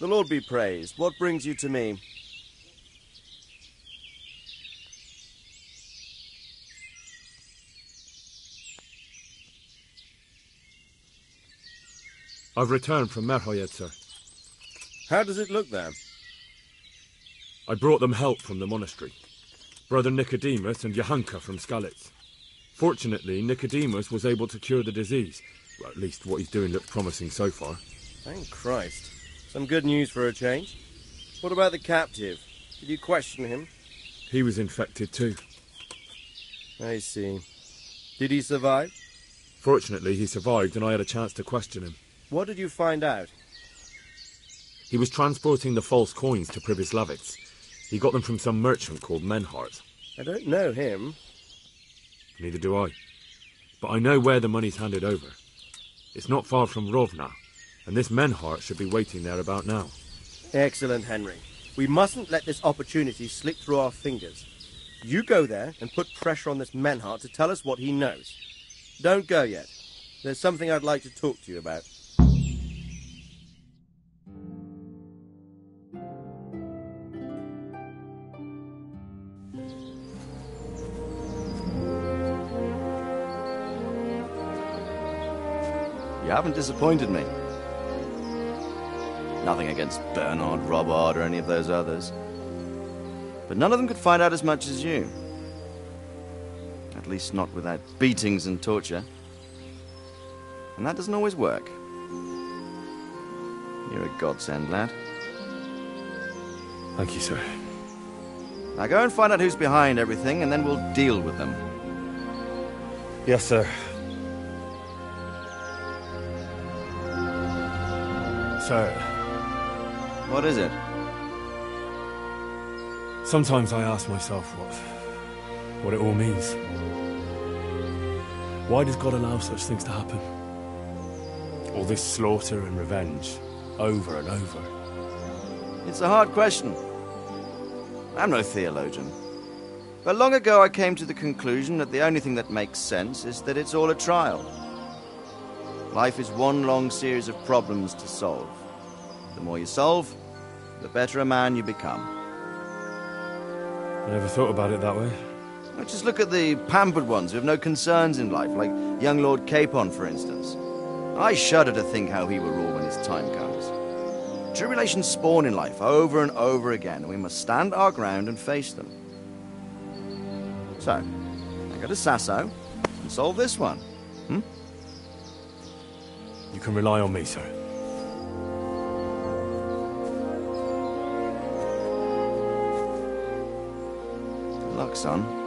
The Lord be praised. What brings you to me? I've returned from Merhoyed, sir. How does it look there? I brought them help from the monastery. Brother Nicodemus and Johanka from Skalitz. Fortunately, Nicodemus was able to cure the disease. Well, at least what he's doing looks promising so far. Thank Christ. Some good news for a change. What about the captive? Did you question him? He was infected too. I see. Did he survive? Fortunately, he survived and I had a chance to question him. What did you find out? He was transporting the false coins to Pribyslavitz. He got them from some merchant called Menhart. I don't know him. Neither do I. But I know where the money's handed over. It's not far from Rovna, and this Menhart should be waiting there about now. Excellent, Henry. We mustn't let this opportunity slip through our fingers. You go there and put pressure on this Menhart to tell us what he knows. Don't go yet. There's something I'd like to talk to you about. You haven't disappointed me. Nothing against Bernard, Robert, or any of those others. But none of them could find out as much as you. At least not without beatings and torture. And that doesn't always work. You're a godsend, lad. Thank you, sir. Now go and find out who's behind everything, and then we'll deal with them. Yes, sir. Sir. What is it? Sometimes I ask myself what it all means. Why does God allow such things to happen? All this slaughter and revenge, over and over. It's a hard question. I'm no theologian. But long ago I came to the conclusion that the only thing that makes sense is that it's all a trial. Life is one long series of problems to solve. The more you solve, the better a man you become. I never thought about it that way. Well, just look at the pampered ones who have no concerns in life, like young Lord Capon, for instance. I shudder to think how he will rule when his time comes. Tribulations spawn in life over and over again, and we must stand our ground and face them. So, I go to Sasso and solve this one. You can rely on me, sir. Good luck, son.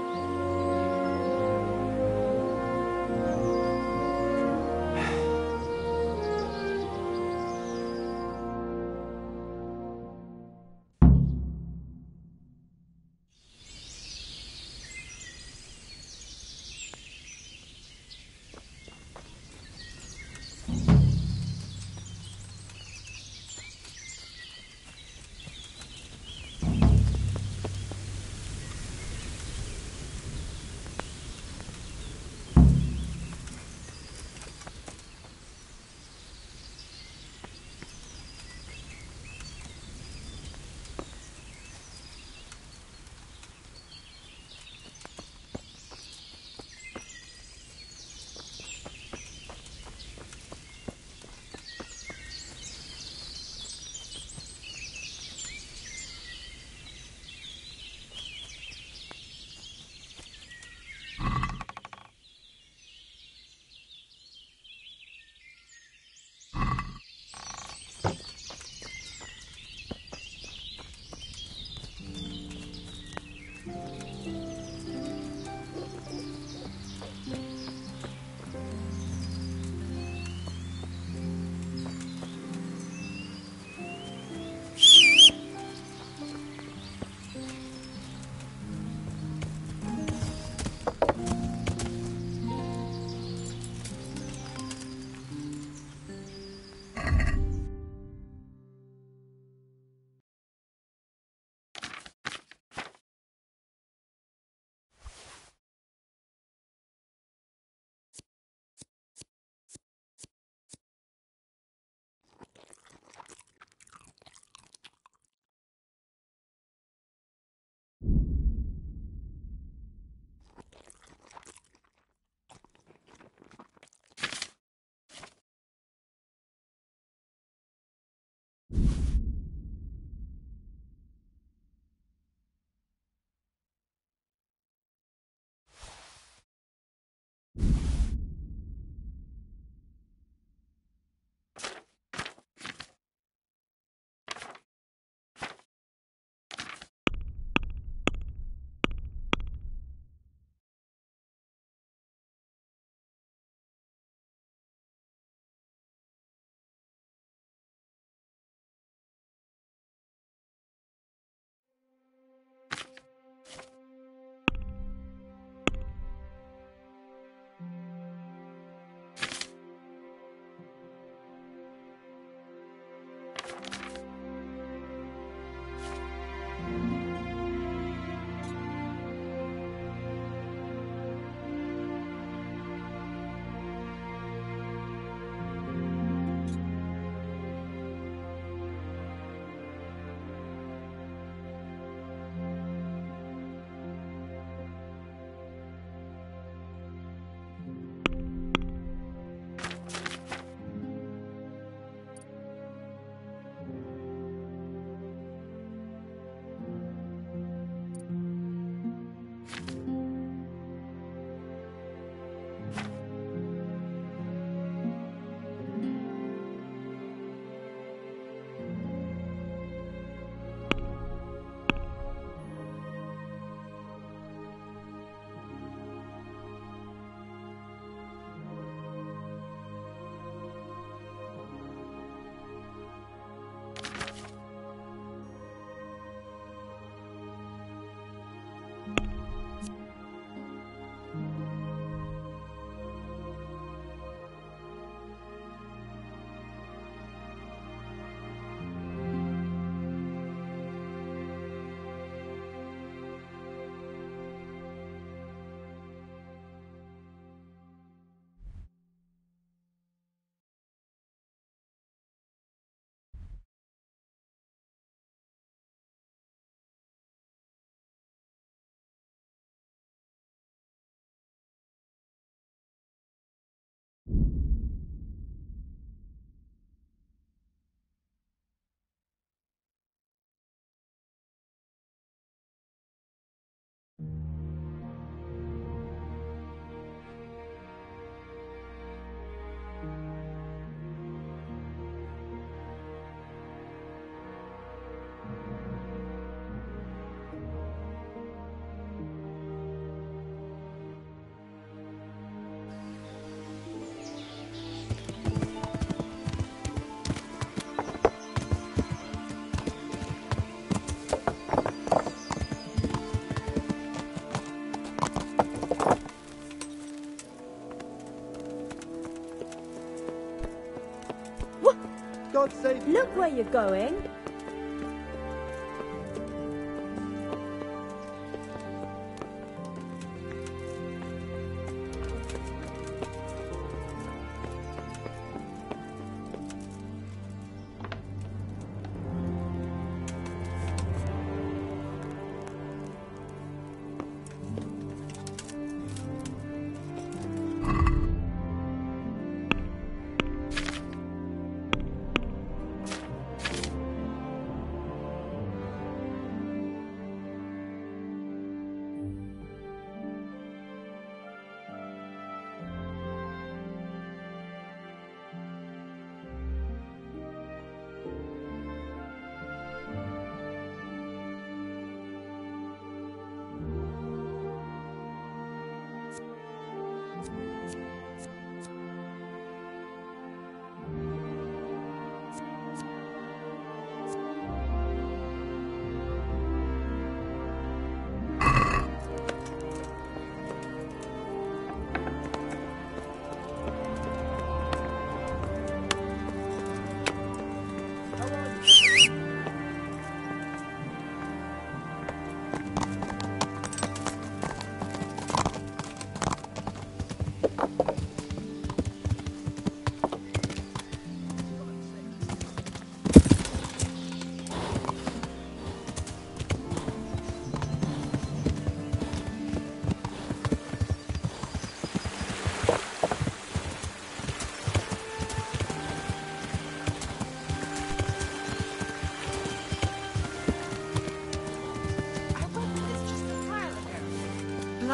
where you're going.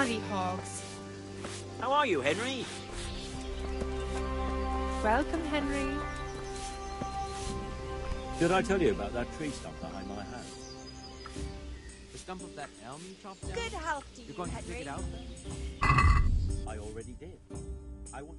Bloody hogs. How are you, Henry? Welcome, Henry. Did I tell you about that tree stump behind my house? The stump of that elm you chopped down? Good health to You're you, going to Henry. dig it out then? I already did. I want...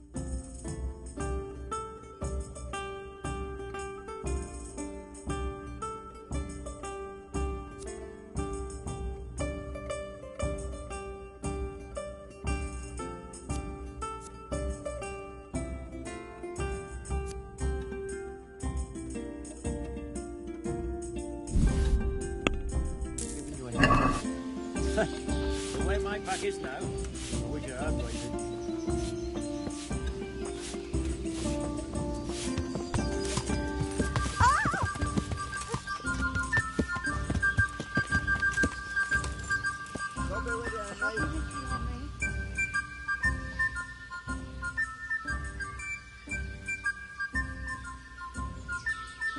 The way my pack is now, I wish I had waited.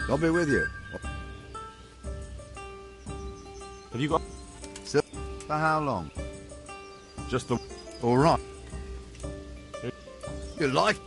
I'll be with you. Have you got For how long? just the... All right. You like?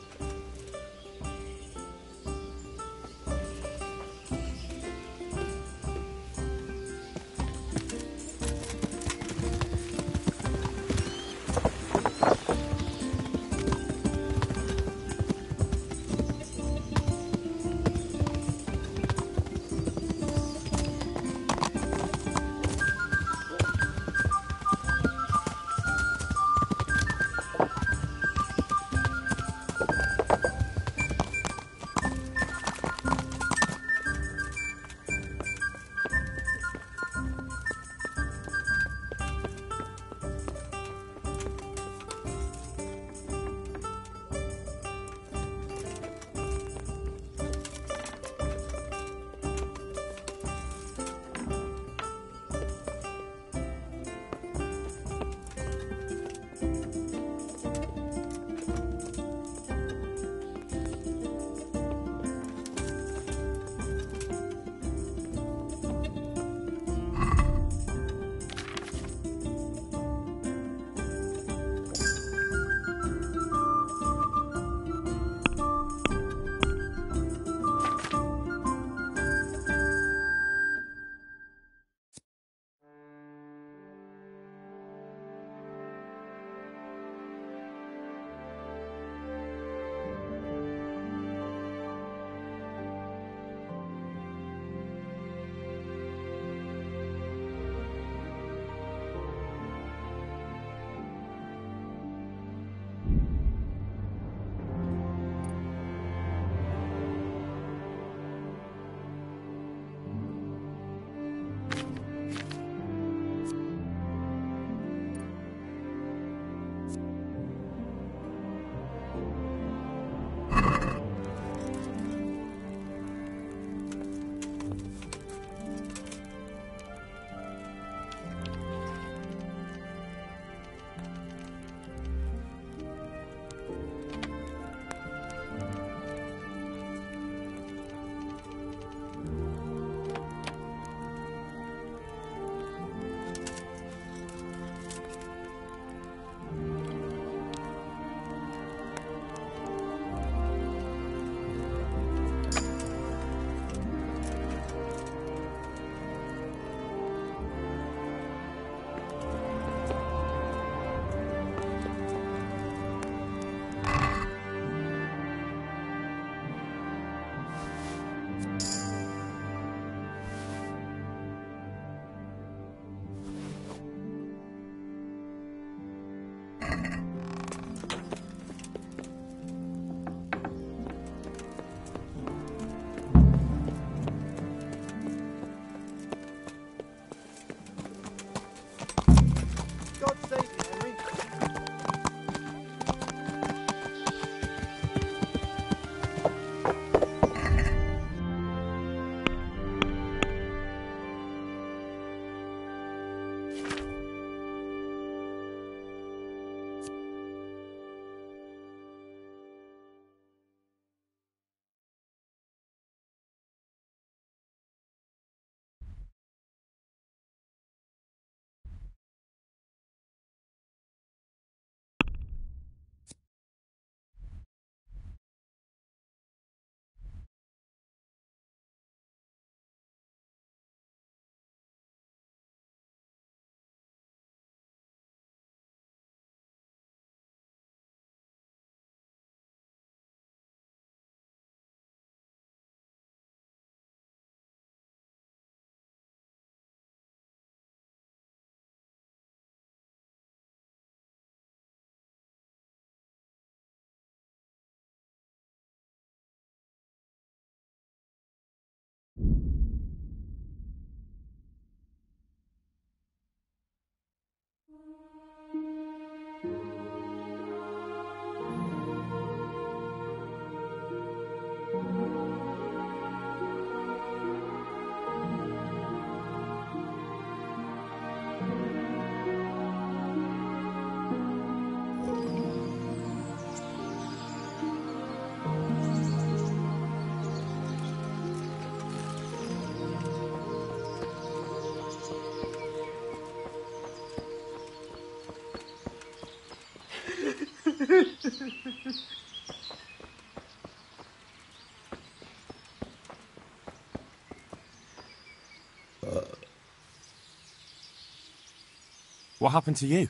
What happened to you?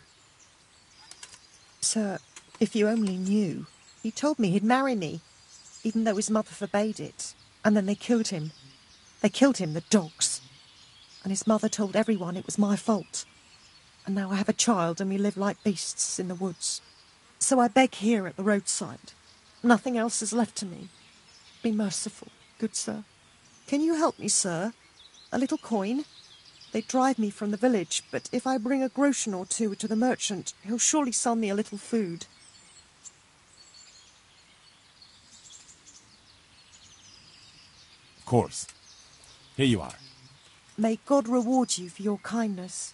Sir, if you only knew. He told me he'd marry me, even though his mother forbade it. And then they killed him. They killed him, the dogs. And his mother told everyone it was my fault. And now I have a child and we live like beasts in the woods. So I beg here at the roadside. Nothing else is left to me. Be merciful, good sir. Can you help me, sir? A little coin? They drive me from the village, but if I bring a groschen or two to the merchant, he'll surely sell me a little food. Of course. Here you are. May God reward you for your kindness.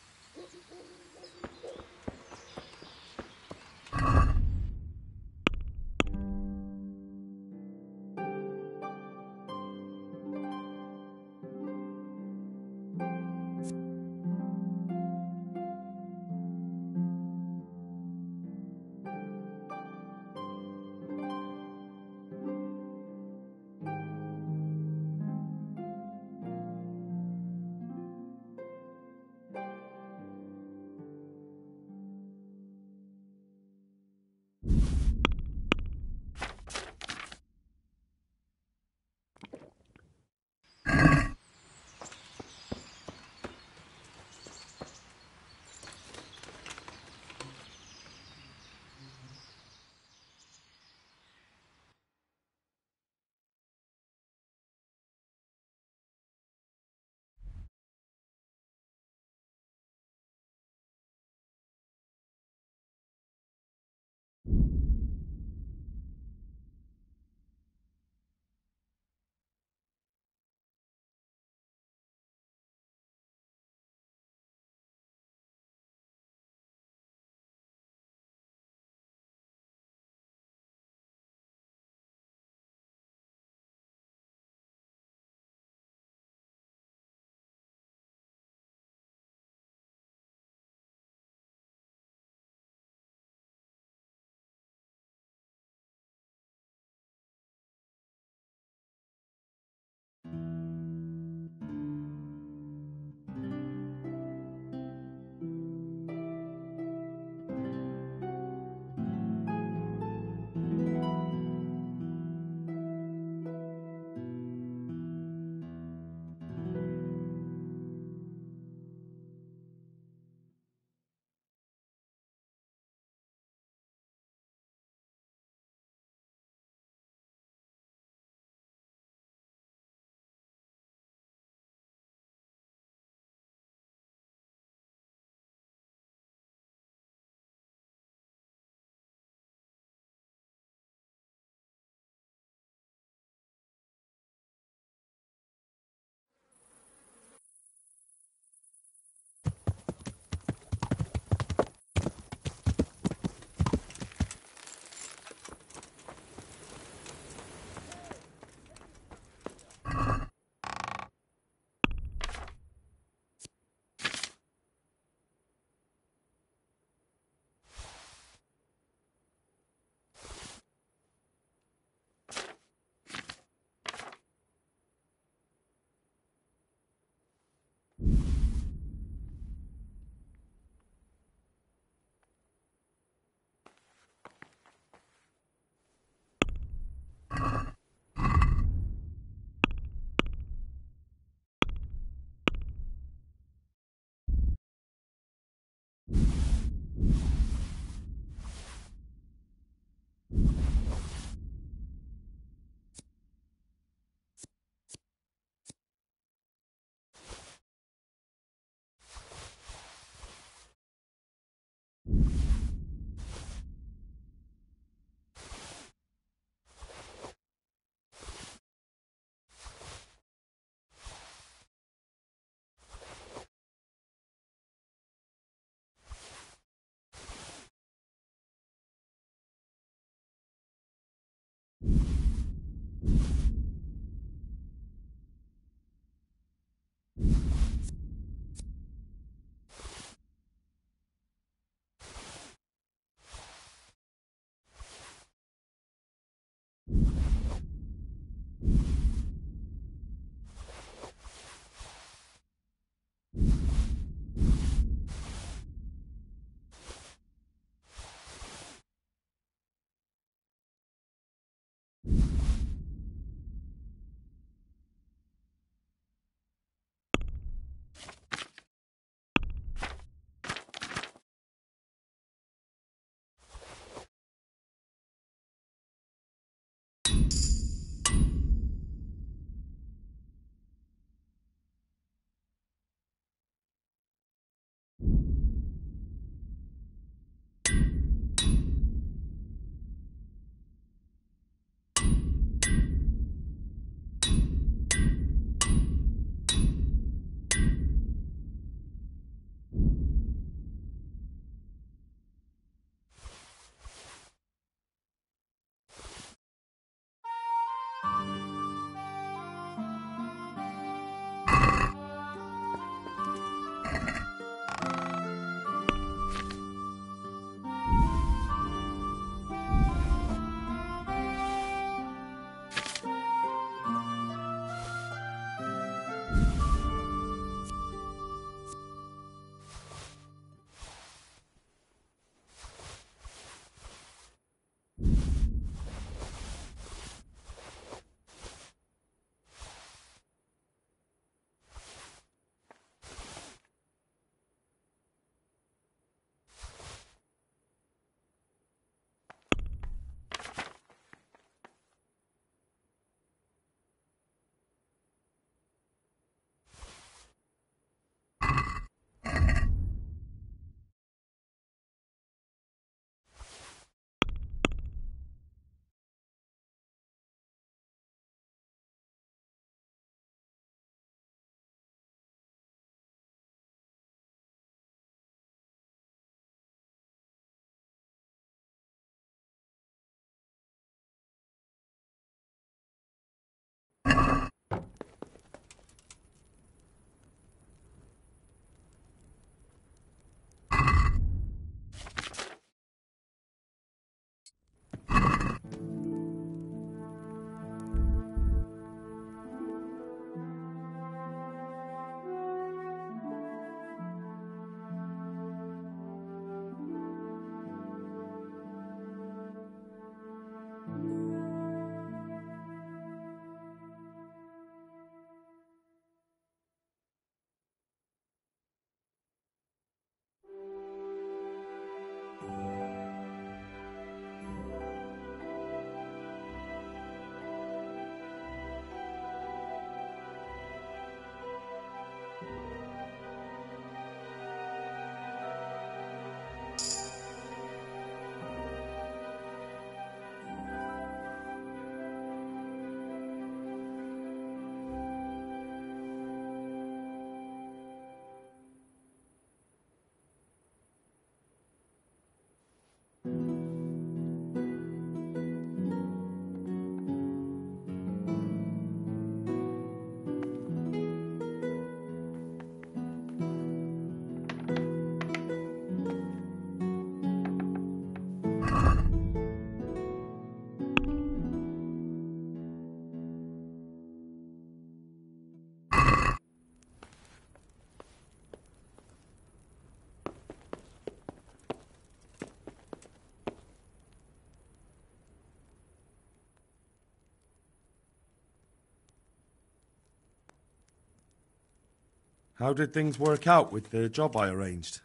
How did things work out with the job I arranged?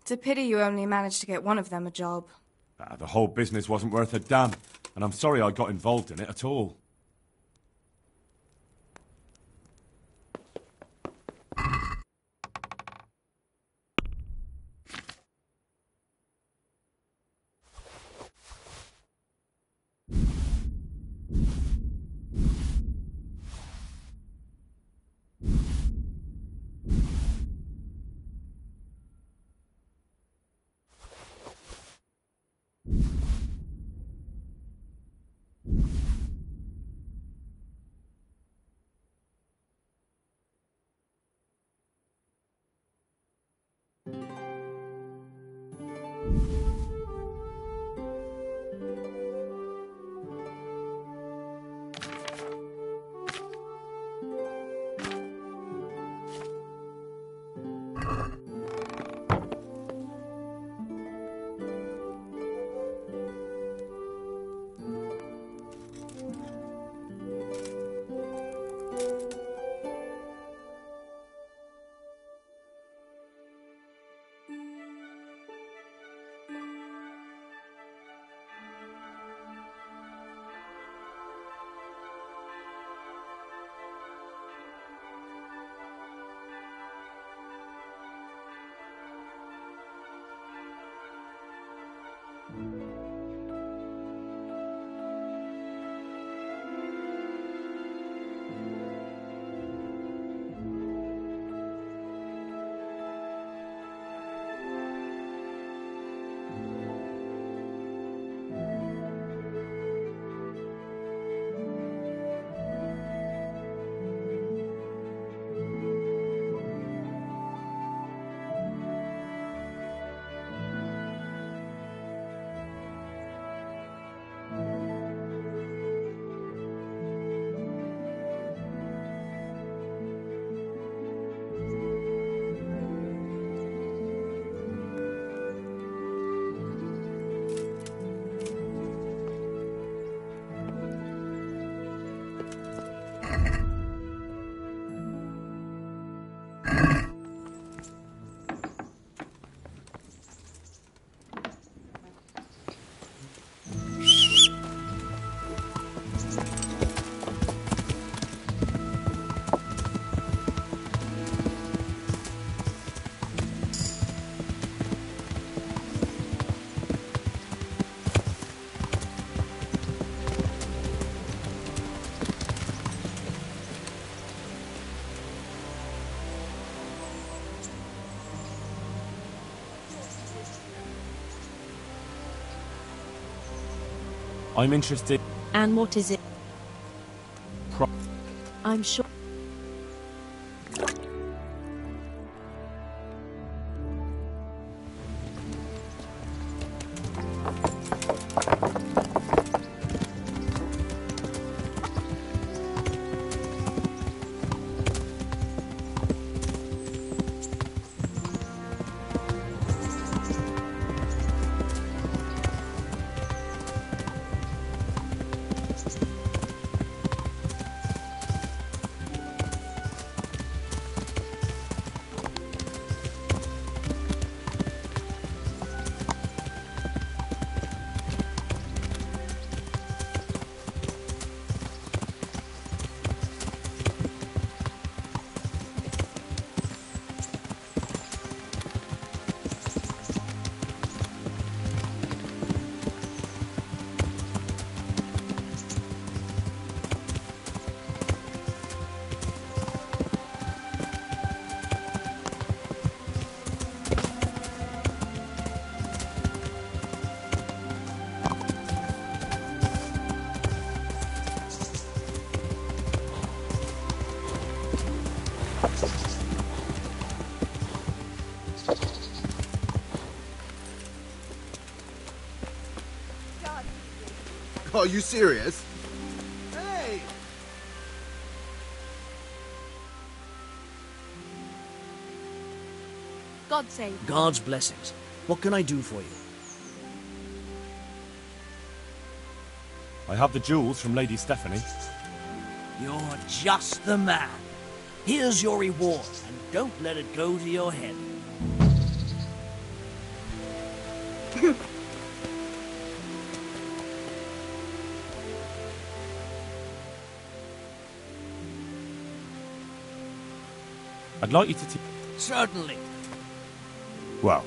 It's a pity you only managed to get one of them a job. The whole business wasn't worth a damn, and I'm sorry I got involved in it at all. I'm interested... And what is it? I'm sure... Are you serious? Hey! God save. God's blessings. What can I do for you? I have the jewels from Lady Stephanie. You're just the man. Here's your reward, and don't let it go to your head. I'd like you to... Certainly. Well...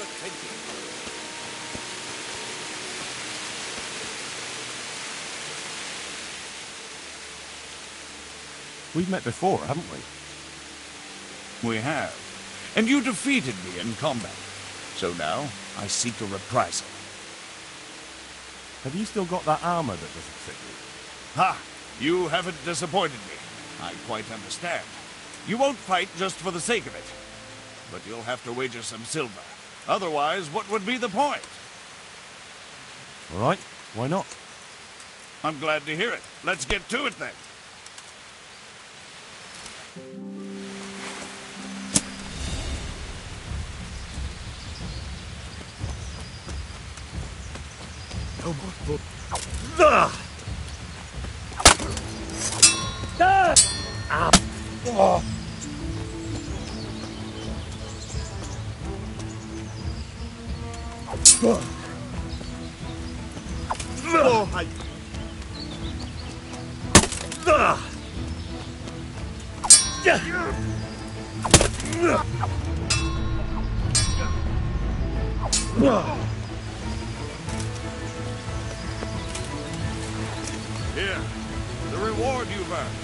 attention. We've met before, haven't we? We have. And you defeated me in combat. So now, I seek a reprisal. Have you still got that armor that doesn't fit you? Ha! You haven't disappointed me. I quite understand. You won't fight just for the sake of it. But you'll have to wager some silver. Otherwise, what would be the point? All right, why not? I'm glad to hear it. Let's get to it then. No more bull. Ah! Ah! Ah! Oh! Oh, I... Ah! Here, the reward you've earned.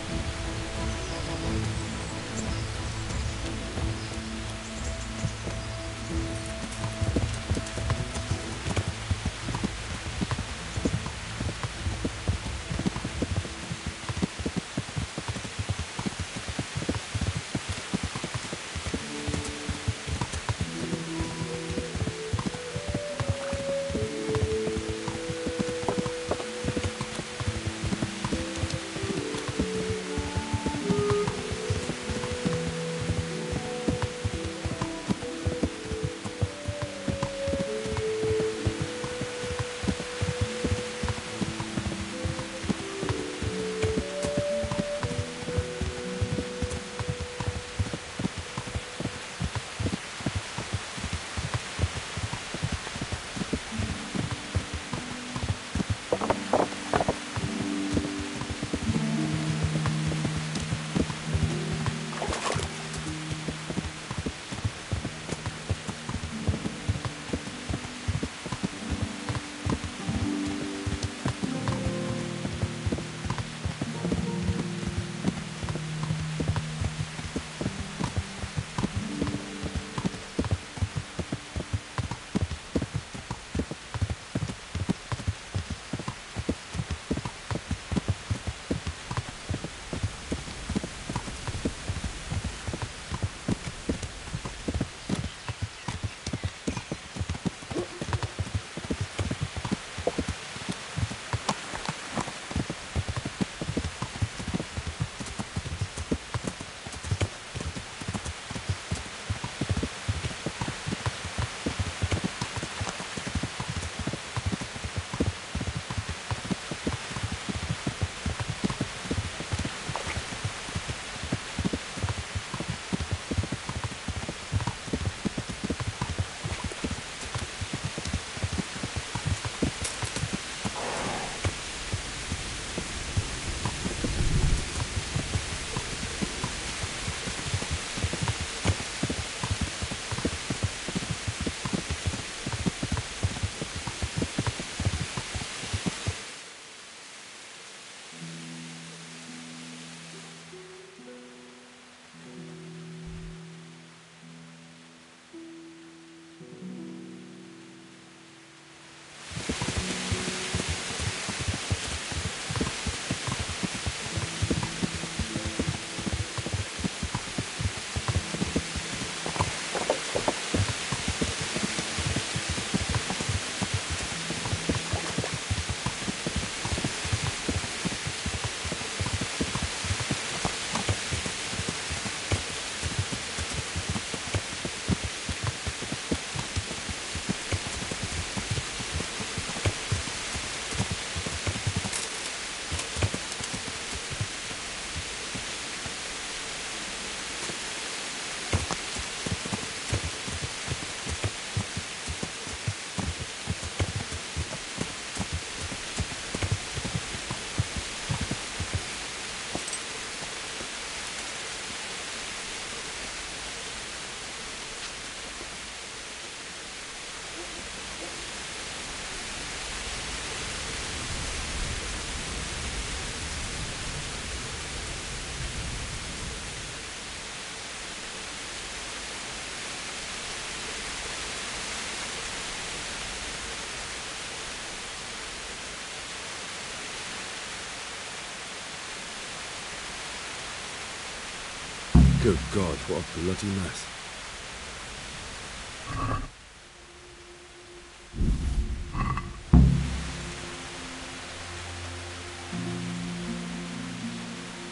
Good God, what a bloody mess.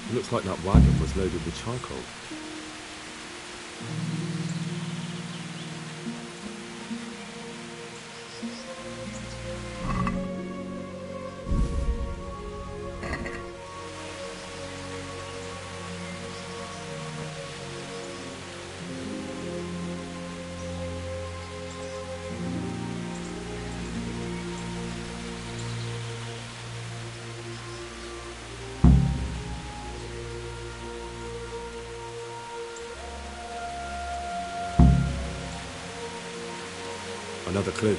It looks like that wagon was loaded with charcoal. Another clue.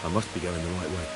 I must be going the right way.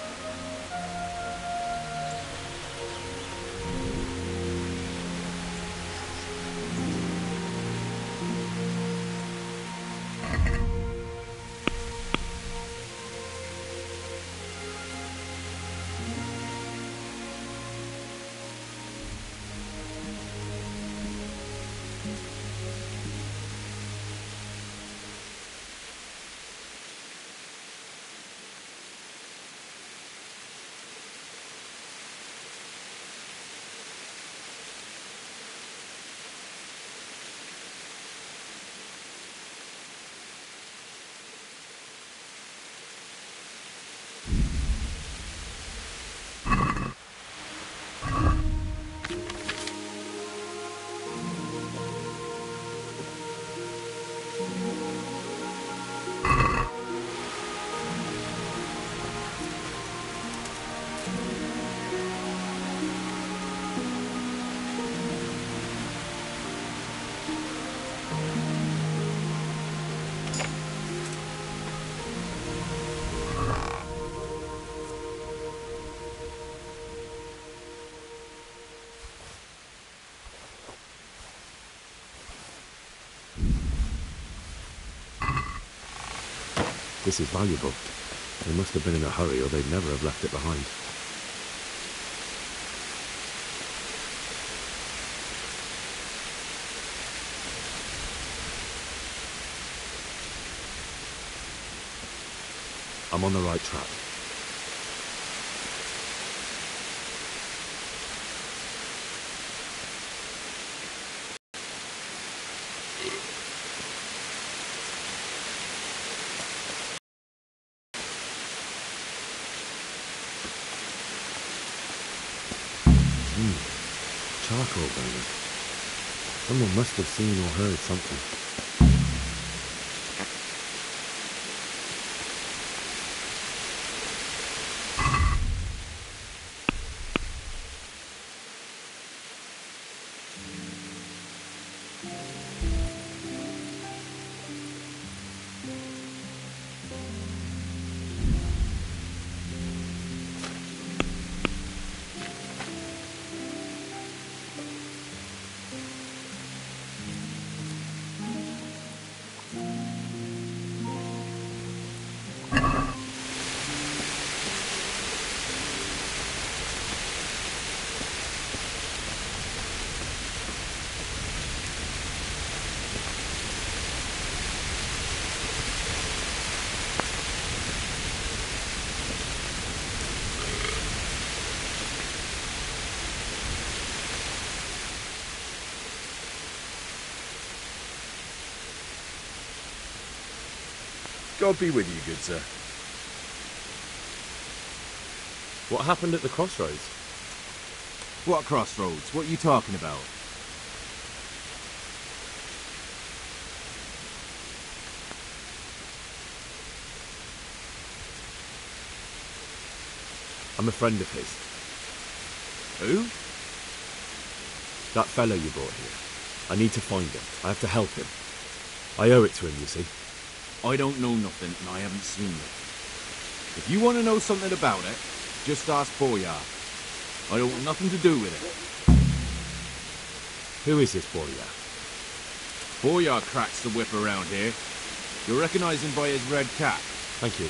This is valuable. They must have been in a hurry or they'd never have left it behind. I'm on the right track. Charcoal burning. Someone must have seen or heard something. God be with you, good sir. What happened at the crossroads? What crossroads? What are you talking about? I'm a friend of his. Who? That fellow you brought here. I need to find him. I have to help him. I owe it to him, you see. I don't know nothing, and I haven't seen it. If you want to know something about it, just ask Boyar. I don't want nothing to do with it. Who is this Boyar? Boyar cracks the whip around here. You'll recognize him by his red cap. Thank you.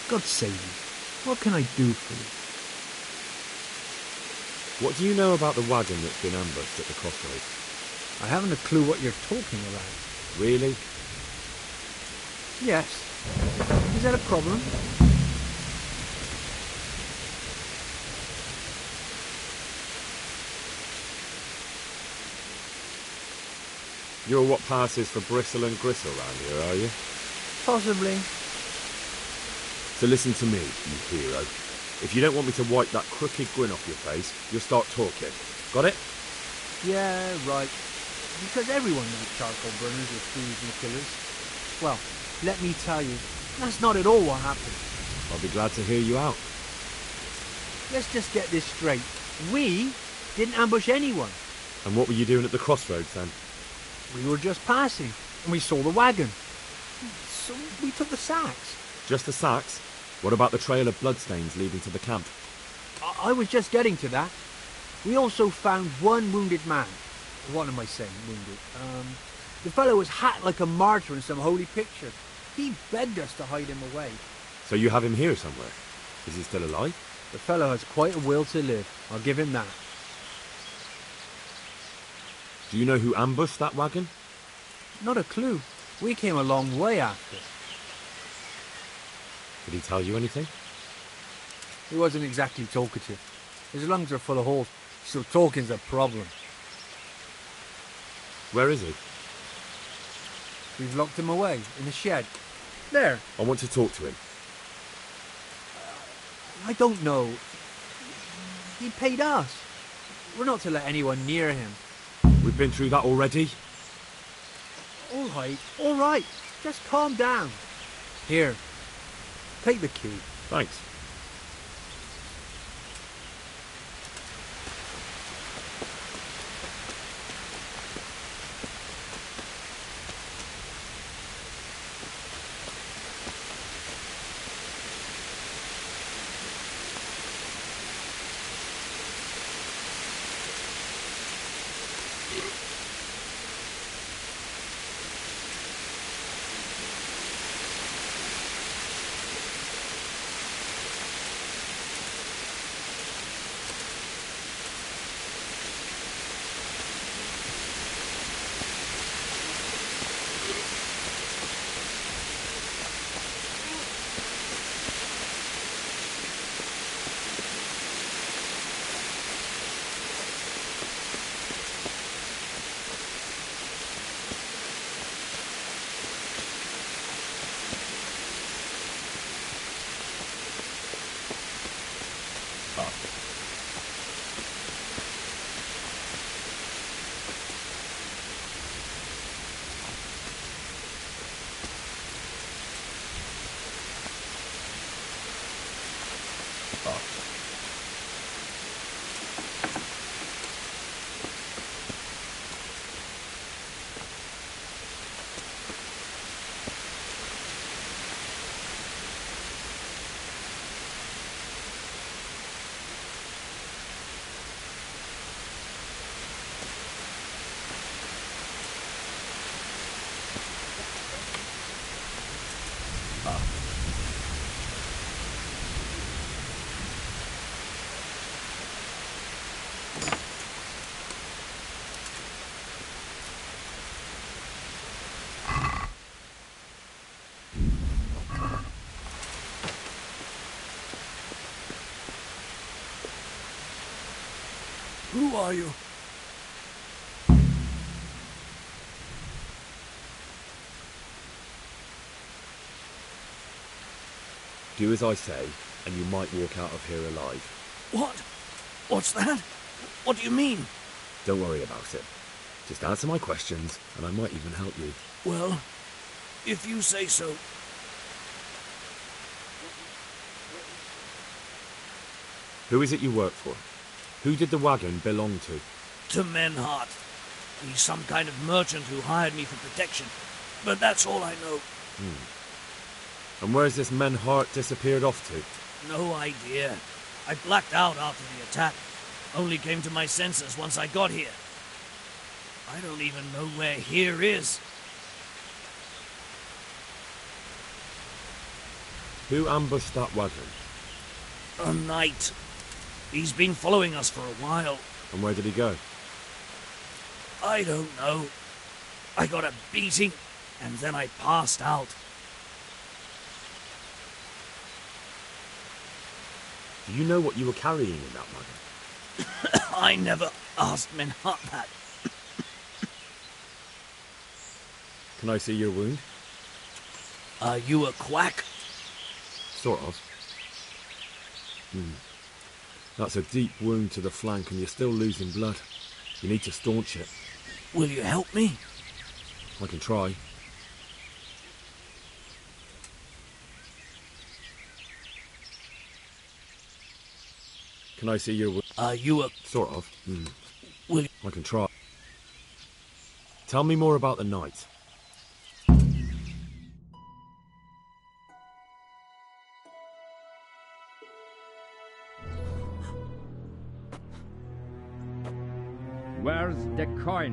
God save you. What can I do for you? What do you know about the wagon that's been ambushed at the crossroads? I haven't a clue what you're talking about. Really? Yes. Is that a problem? You're what passes for bristle and gristle round here, are you? Possibly. So listen to me, you hero. If you don't want me to wipe that crooked grin off your face, you'll start talking. Got it? Yeah, right. Because everyone knows charcoal burners are thieves and killers. Well, let me tell you, that's not at all what happened. I'll be glad to hear you out. Let's just get this straight. We didn't ambush anyone. And what were you doing at the crossroads then? We were just passing, and we saw the wagon. So we took the sacks. Just the sacks? What about the trail of bloodstains leading to the camp? I was just getting to that. We also found one wounded man. What am I saying, wounded? The fellow was hacked like a martyr in some holy picture. He begged us to hide him away. So you have him here somewhere? Is he still alive? The fellow has quite a will to live. I'll give him that. Do you know who ambushed that wagon? Not a clue. We came a long way after. Did he tell you anything? He wasn't exactly talkative. His lungs are full of holes, so talking's a problem. Where is he? We've locked him away, in the shed. There. I want to talk to him. I don't know. He paid us. We're not to let anyone near him. We've been through that already. All right. Just calm down. Here. Take the key. Thanks. Who are you? Do as I say, and you might walk out of here alive. What? What's that? What do you mean? Don't worry about it. Just answer my questions, and I might even help you. Well, if you say so. Who is it you work for? Who did the wagon belong to? To Menhart. He's some kind of merchant who hired me for protection. But that's all I know. And where's this Menhart disappeared off to? No idea. I blacked out after the attack. Only came to my senses once I got here. I don't even know where here is. Who ambushed that wagon? A knight. He's been following us for a while. And where did he go? I don't know. I got a beating, and then I passed out. Do you know what you were carrying in that wagon? I never asked Menhart that. Can I see your wound? Are you a quack? Sort of. That's a deep wound to the flank and you're still losing blood. You need to staunch it. Will you help me? I can try. Can I see your wound? Are you a... Sort of. Will you... I can try. Tell me more about the night. Where's the coin?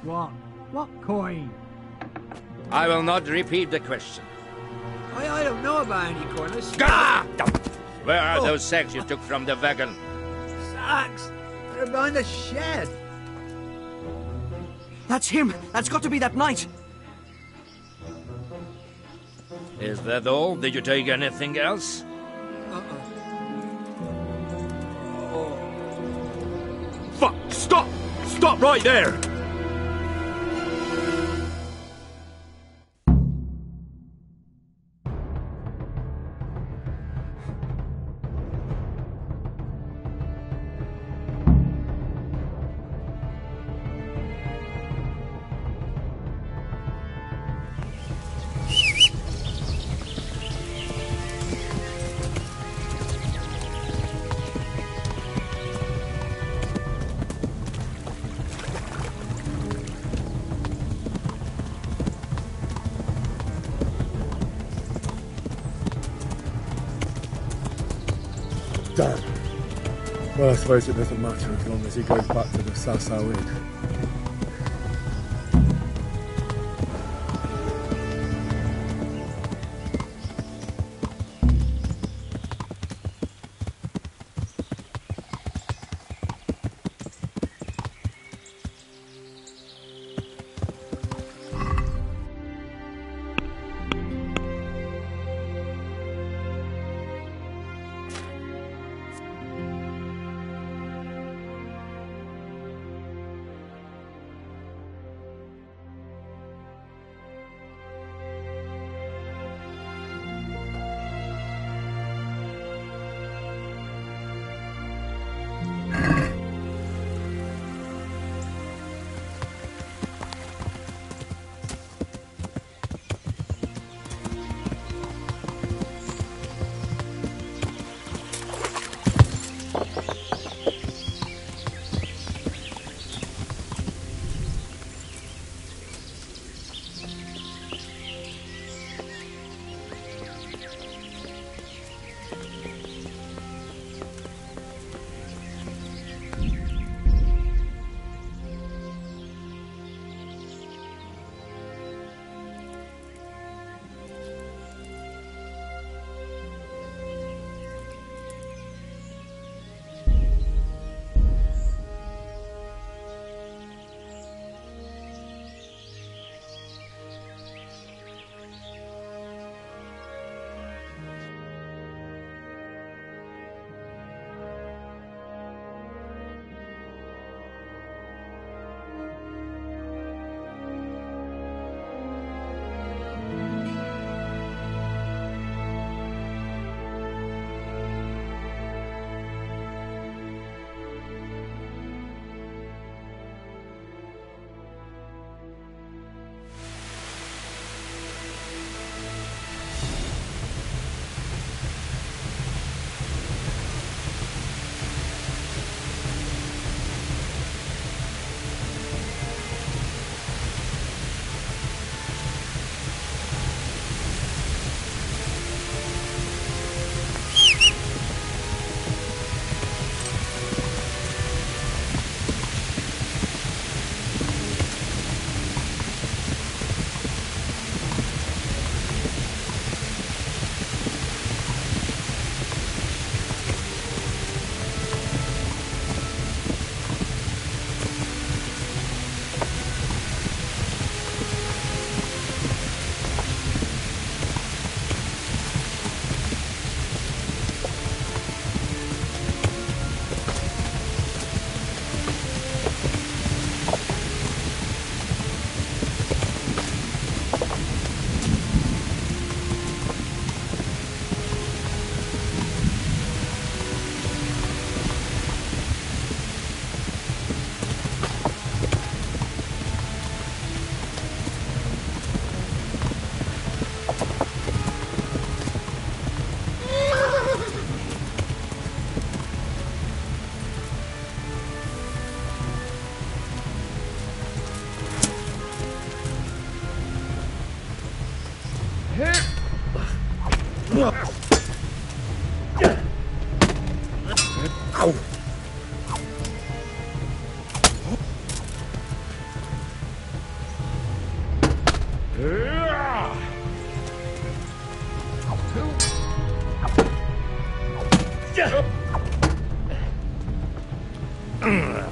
What? What coin? I will not repeat the question. I don't know about any coin. Gah! Where are those sacks you took from the wagon? Sacks? They're behind the shed. That's him! That's got to be that knight! Is that all? Did you take anything else? Fuck! Stop! Stop right there! Damn. Well, I suppose it doesn't matter as long as he goes back to the Sasau Inn. Ow!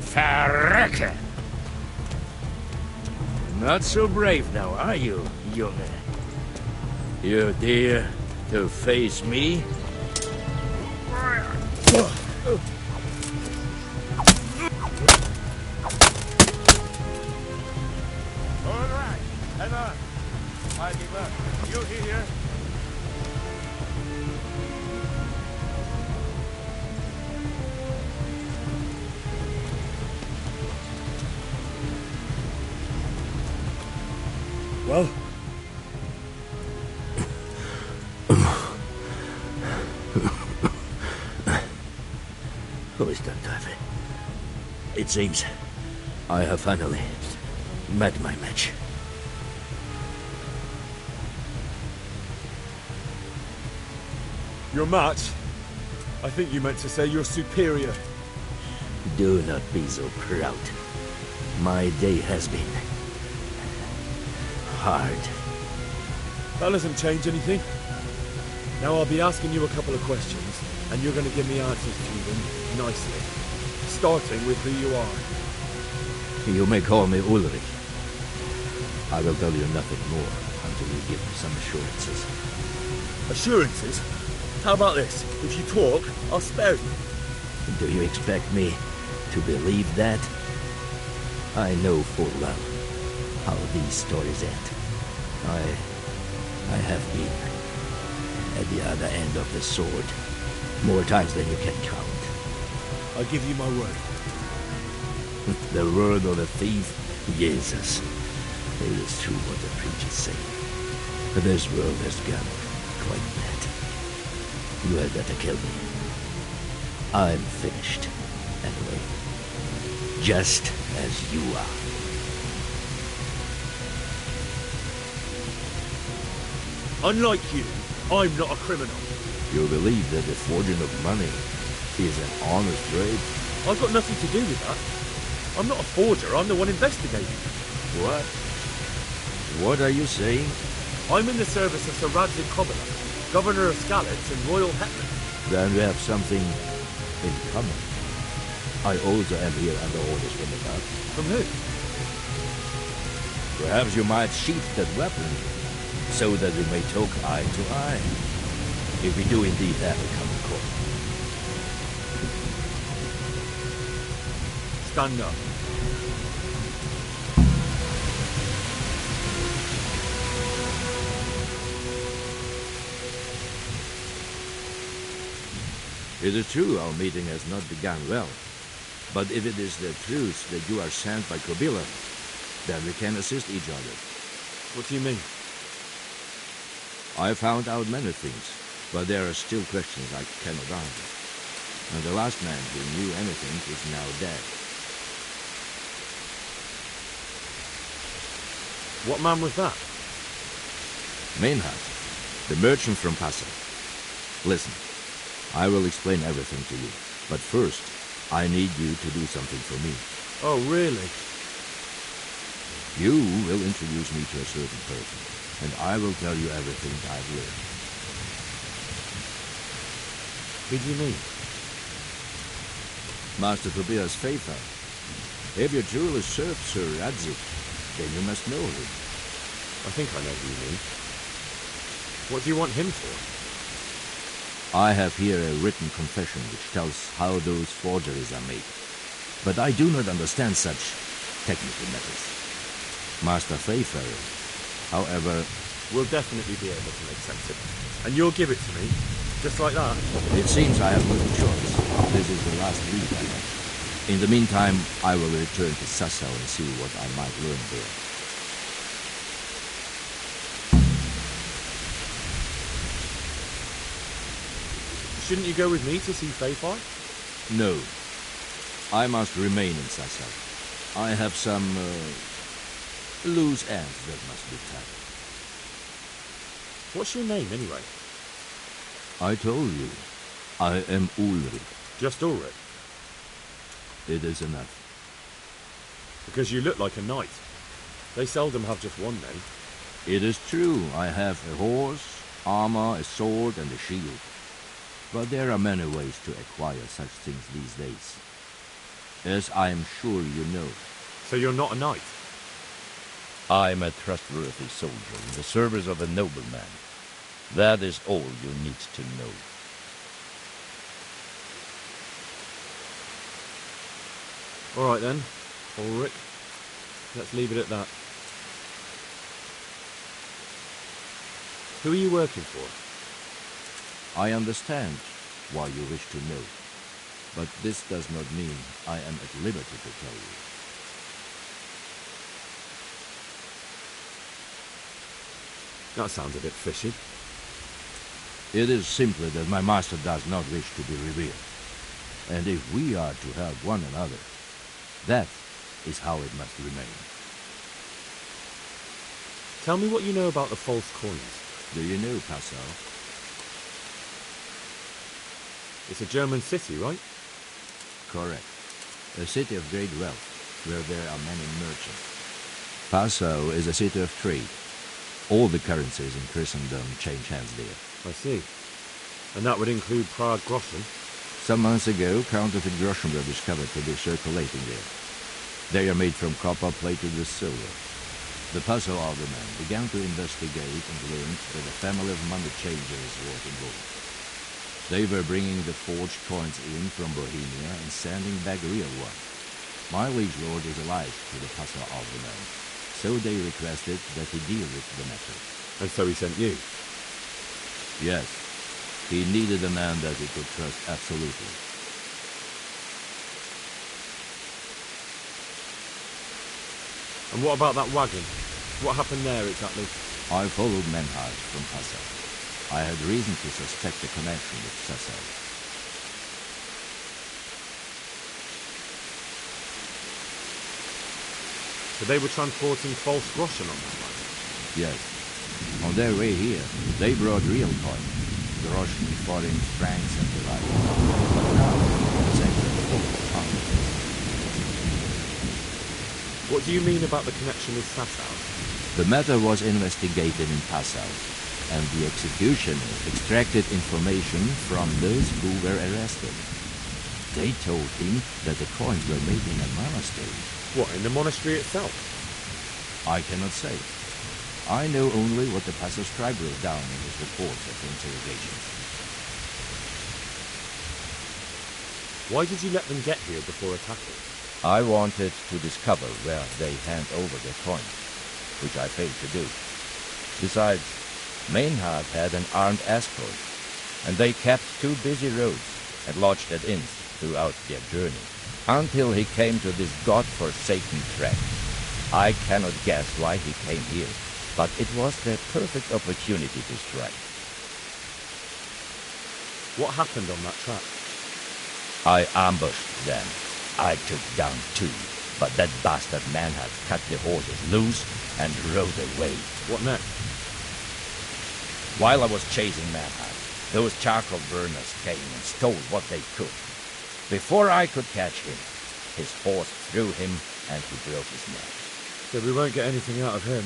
Verrecken! Not so brave now, are you, Junge? You dare to face me? All right, hang on. I give up. You here? Well? Who is that, David? It seems I have finally met my match. Your match? I think you meant to say your superior. Do not be so proud. My day has been hard. That doesn't change anything. Now I'll be asking you a couple of questions, and you're going to give me answers to them nicely. Starting with who you are. You may call me Ulrich. I will tell you nothing more until you give me some assurances. Assurances? How about this? If you talk, I'll spare you. Do you expect me to believe that? I know full well how these stories end. I have been at the other end of the sword more times than you can count. I give you my word. The word of a thief? Jesus. It is true what the preachers say. This world has gone quite mad. You had better kill me. I'm finished, anyway. Just as you are. Unlike you, I'm not a criminal. You believe that the forging of money is an honest trade? I've got nothing to do with that. I'm not a forger, I'm the one investigating. What? What are you saying? I'm in the service of Sir Radzig Kobyla, Governor of Skalitz and Royal Hetman. Then we have something in common. I also am here under orders from above. From who? Perhaps you might sheath that weapon, so that we may talk eye to eye. If we do indeed have a common cause. Stand up. It is true our meeting has not begun well, but if it is the truth that you are sent by Kobyla, then we can assist each other. What do you mean? I found out many things, but there are still questions I cannot answer. And the last man who knew anything is now dead. What man was that? Meinhard, the merchant from Passau. Listen, I will explain everything to you, but first, I need you to do something for me. Oh, really? You will introduce me to a certain person, and I will tell you everything I've learned. Who do you mean? Master Tobias Pfeiffer. If you truly serve Sir Radzig, then you must know him. I think I know who you mean. What do you want him for? I have here a written confession which tells how those forgeries are made. But I do not understand such technical matters. Master Pfeiffer, however... will definitely be able to make sense of it. And you'll give it to me, just like that? It seems I have little choice. This is the last lead I have. In the meantime, I will return to Sassau and see what I might learn there. Shouldn't you go with me to see Pfeiffer? No. I must remain in Sassau. I have some loose ends that must be tied. What's your name, anyway? I told you. I am Ulrich. Just Ulrich? It is enough. Because you look like a knight. They seldom have just one name. It is true, I have a horse, armor, a sword, and a shield. But there are many ways to acquire such things these days. As I am sure you know. So you're not a knight? I am a trustworthy soldier in the service of a nobleman. That is all you need to know. All right then, Ulrich. Let's leave it at that. Who are you working for? I understand why you wish to know, but this does not mean I am at liberty to tell you. That sounds a bit fishy. It is simply that my master does not wish to be revealed. And if we are to help one another, that is how it must remain. Tell me what you know about the false coins. Do you know Passau? It's a German city, right? Correct. A city of great wealth, where there are many merchants. Passau is a city of trade. All the currencies in Christendom change hands there. I see. And that would include Prague groschen? Some months ago, counterfeit groschen were discovered to be circulating there. They are made from copper plated with silver. The Passau alderman began to investigate and learned that a family of money changers was involved. They were bringing the forged coins in from Bohemia and sending back real ones. My liege lord is allied to the Passau alderman, so they requested that he deal with the matter. And so he sent you? Yes. He needed a man that he could trust absolutely. And what about that wagon? What happened there exactly? I followed Menhard from Passau. I had reason to suspect a connection with Sassau. So they were transporting false groschen on that wagon? Yes. On their way here, they brought real coins. Groschen, foreign francs, and the like. But now, it's actually full of pounds. What do you mean about the connection with Sassau? The matter was investigated in Passau, and the executioner extracted information from those who were arrested. They told him that the coins were made in a monastery. What, in the monastery itself? I cannot say. I know only what the Passau scribe wrote down in his reports of the interrogations. Why did you let them get here before attacking? I wanted to discover where they hand over their coins, which I failed to do. Besides, Maynard had an armed escort, and they kept two busy roads and lodged at inns throughout their journey, until he came to this god-forsaken track. I cannot guess why he came here, but it was the perfect opportunity to strike. What happened on that track? I ambushed them. I took down two, but that bastard Manhart cut the horses loose and rode away. What next? While I was chasing Manhart, those charcoal burners came and stole what they could. Before I could catch him, his horse threw him and he broke his neck. So we won't get anything out of him?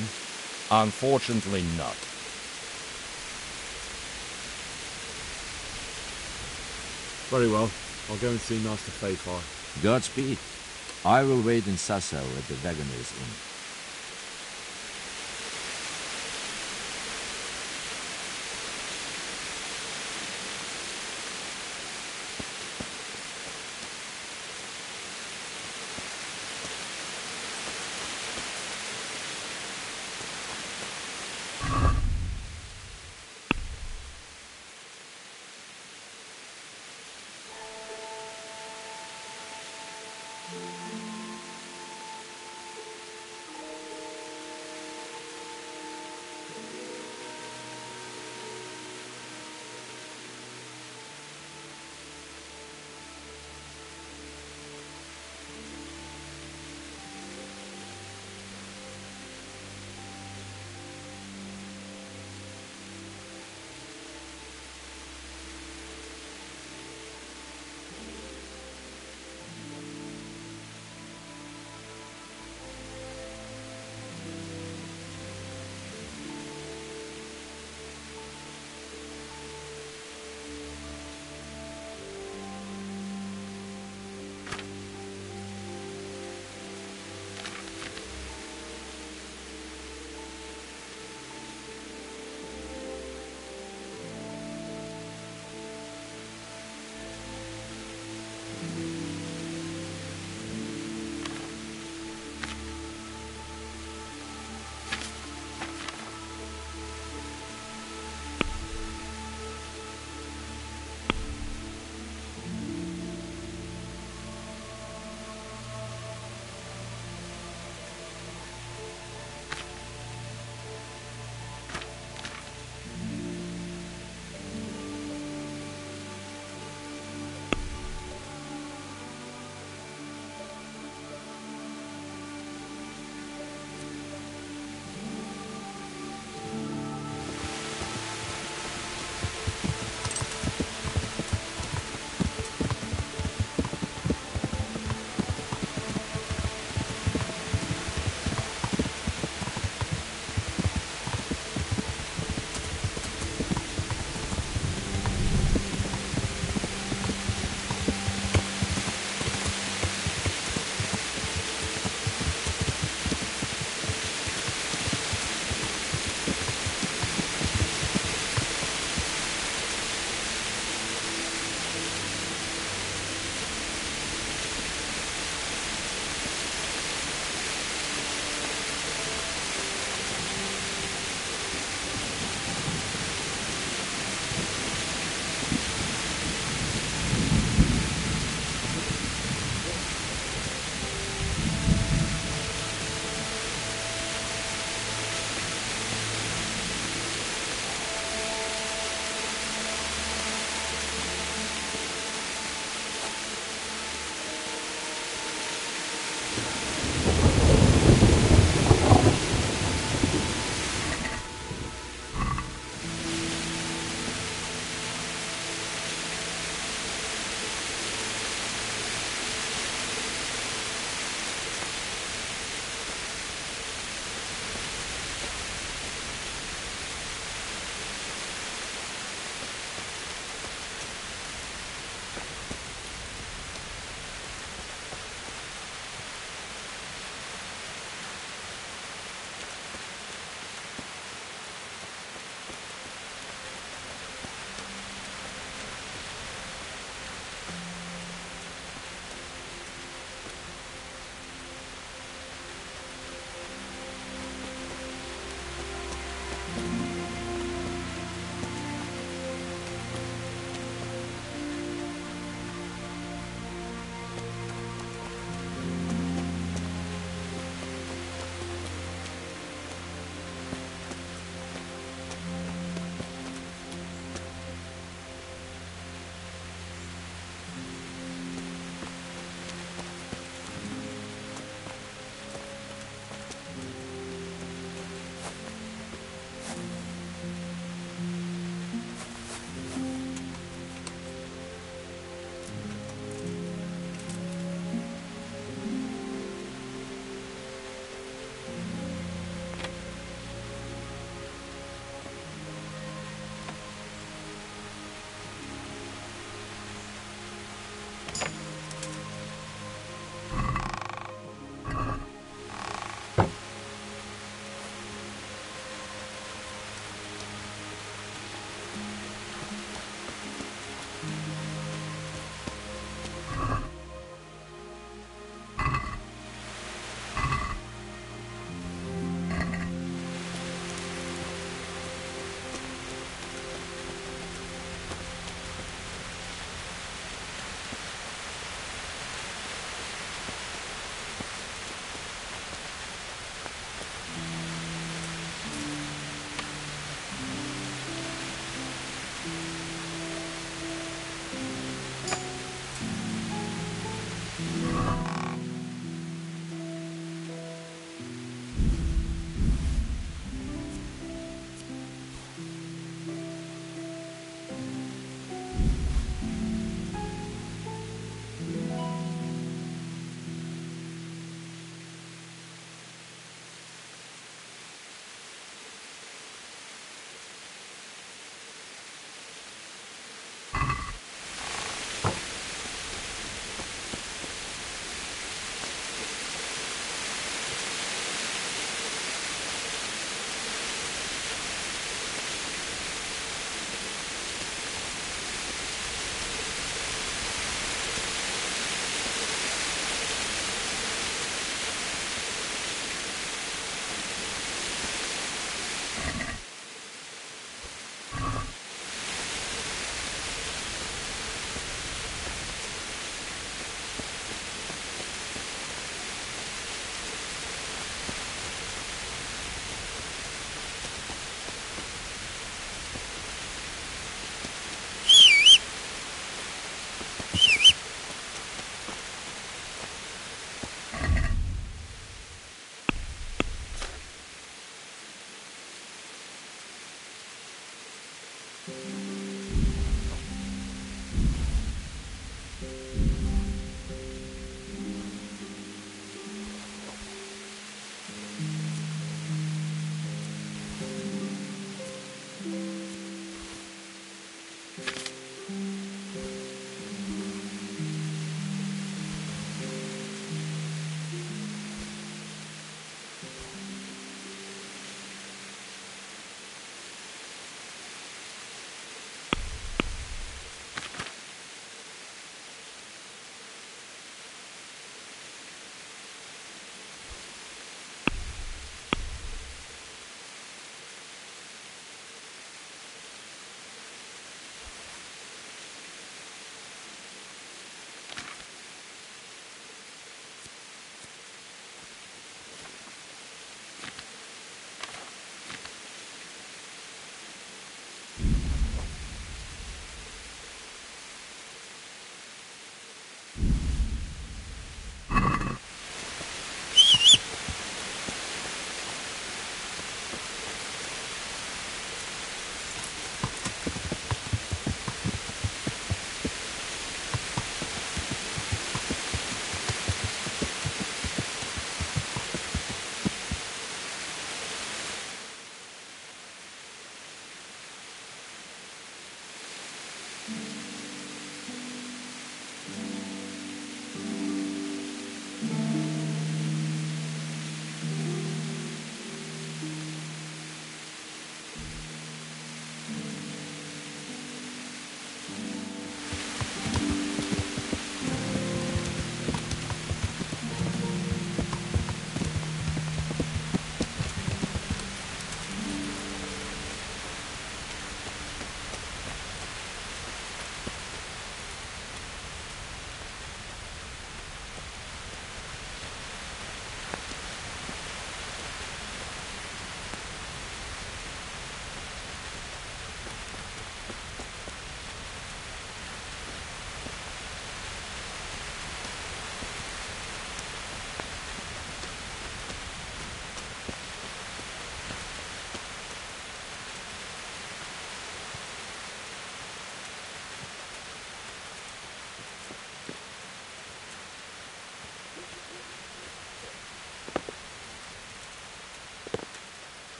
Unfortunately not. Very well. I'll go and see Master Fayfar. Godspeed. I will wait in Sassau at the Wagoner's Inn.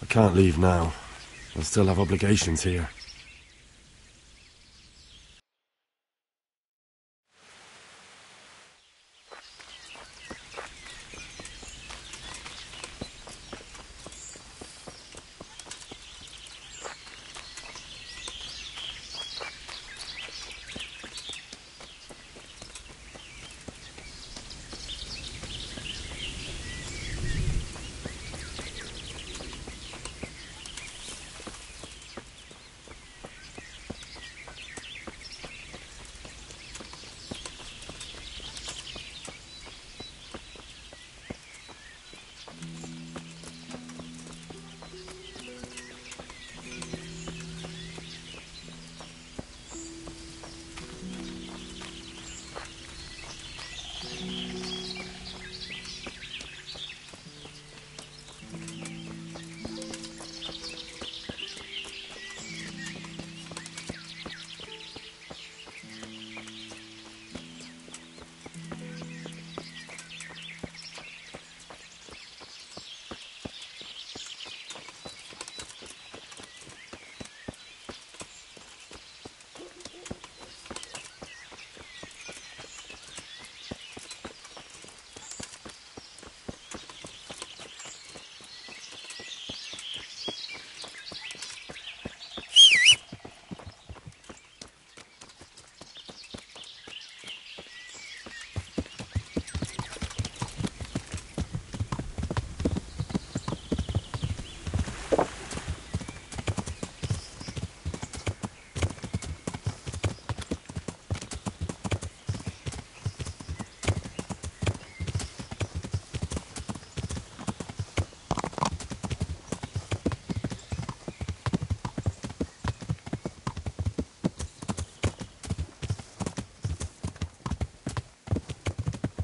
can't leave now. I still have obligations here.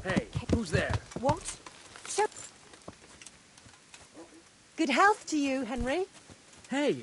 Hey, who's there? What? So... Good health to you, Henry. Hey.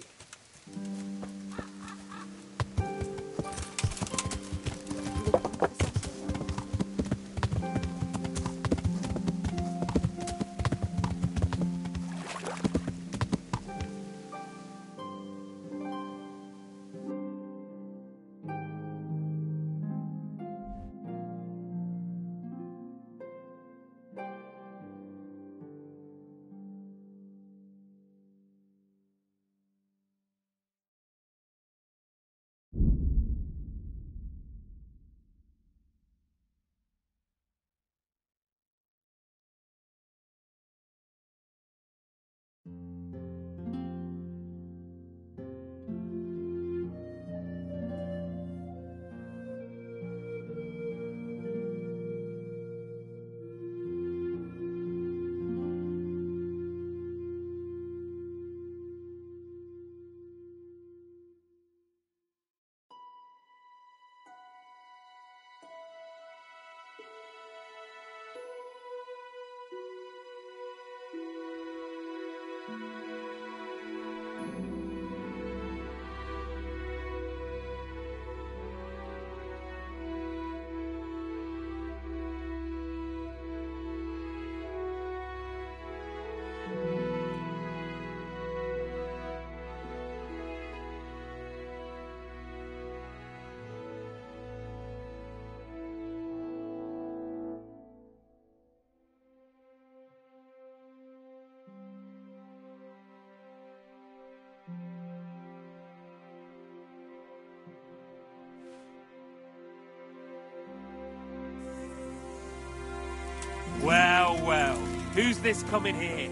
Well, well, who's this coming here?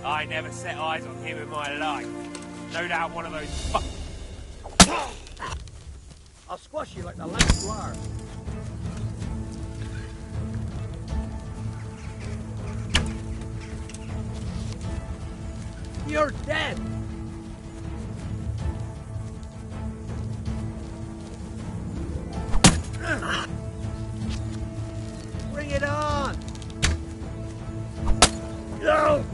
I never set eyes on him in my life. No doubt one of those I'll squash you like the last flower. You're dead! Bring it on! No!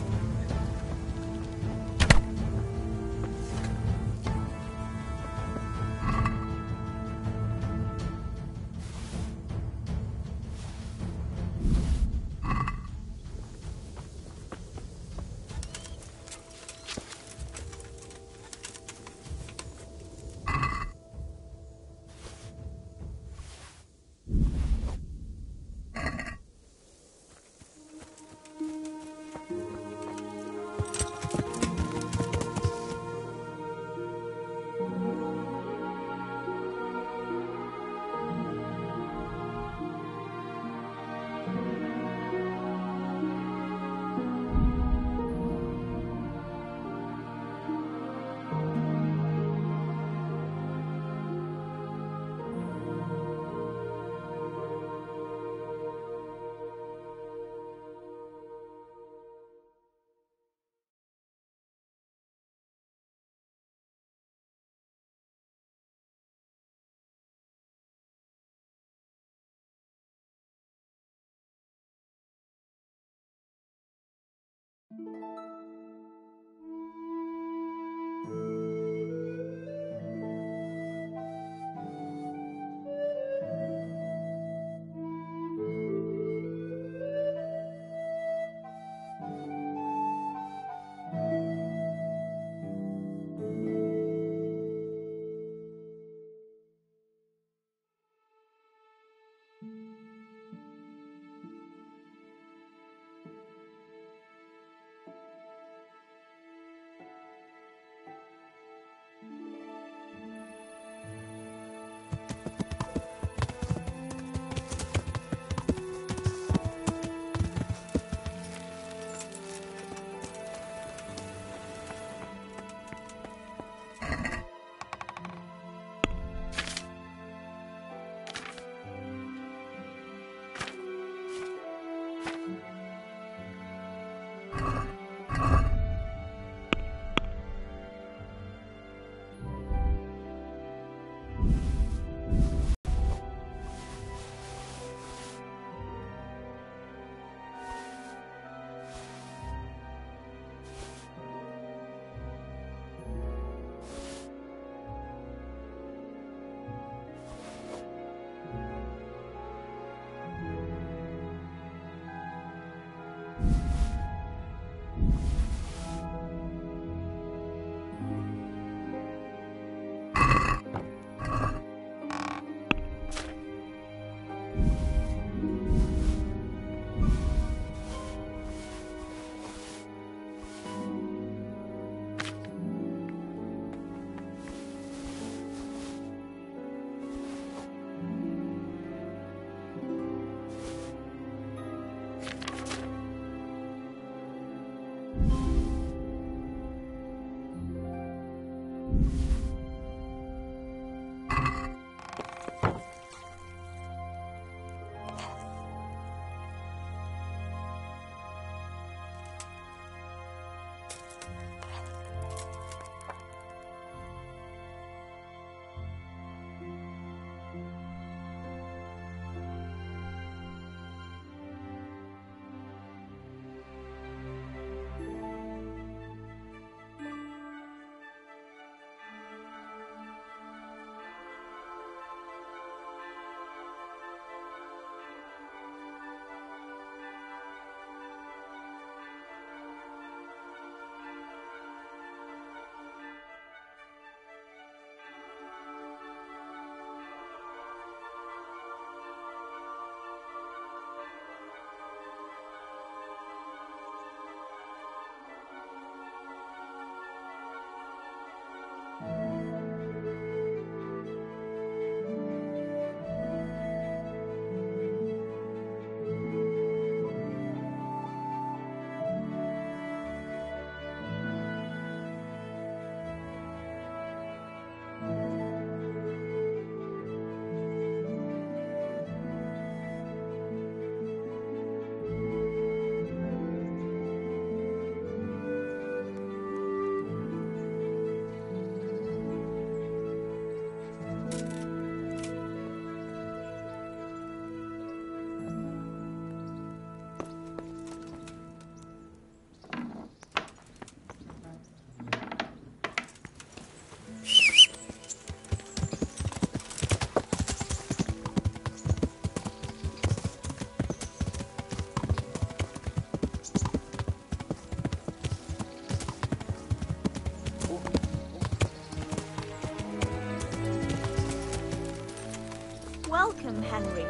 Welcome, Henry.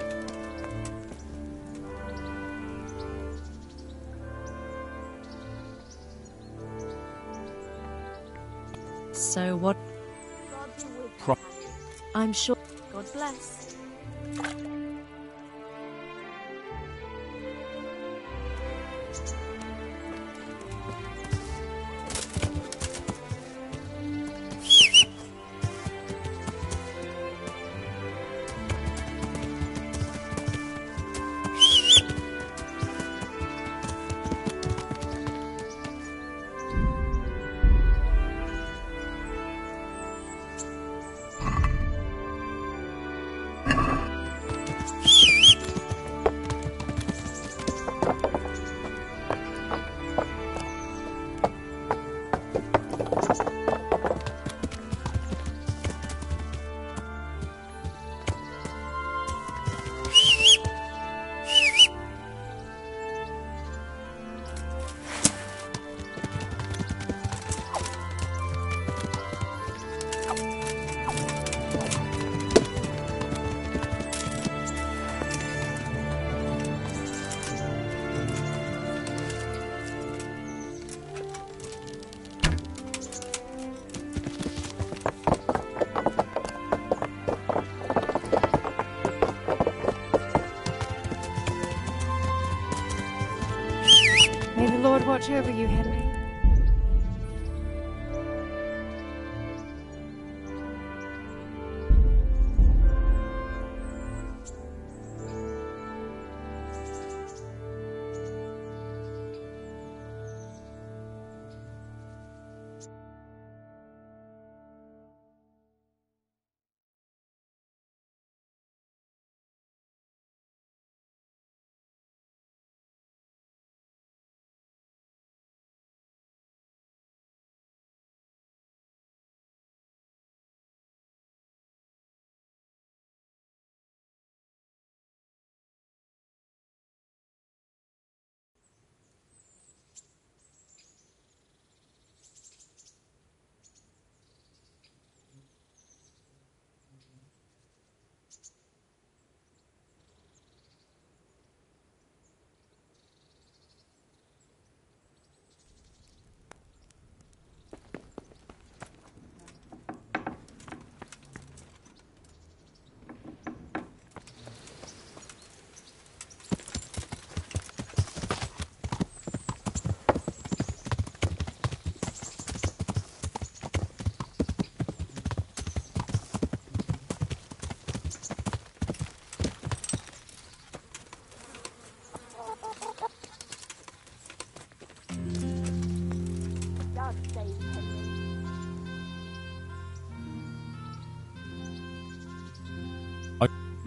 So what? God be with you. I'm sure. God bless. watch over you, Henry.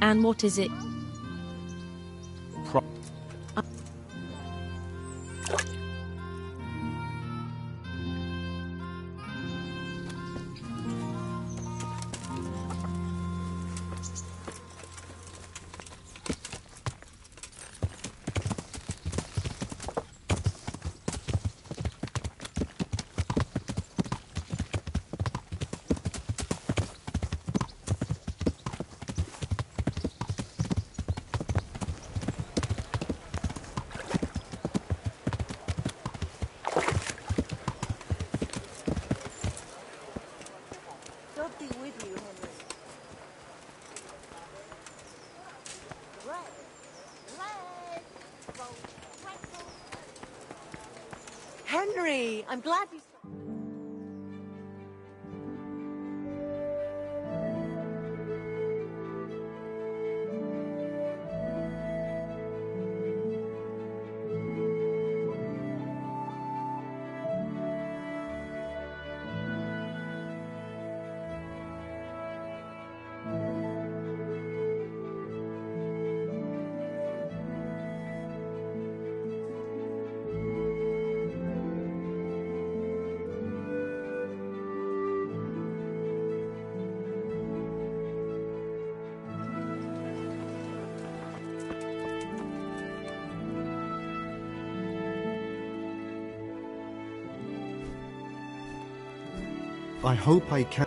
And what is it? God be with you, Henry. Henry, I'm glad you... I hope I can...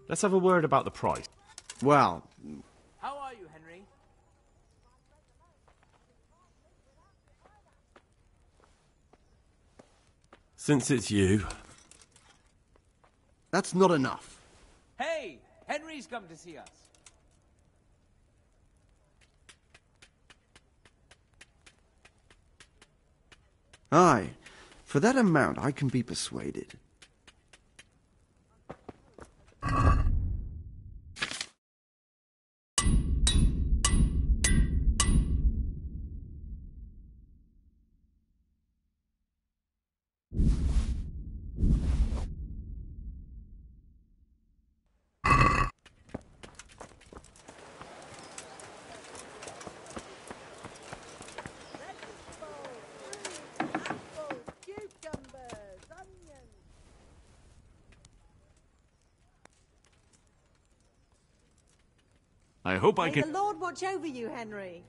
Let's have a word about the price. Well... How are you, Henry? Since it's you... That's not enough. Hey! Henry's come to see us. Aye, for that amount I can be persuaded. I hope I May can... the Lord watch over you, Henry.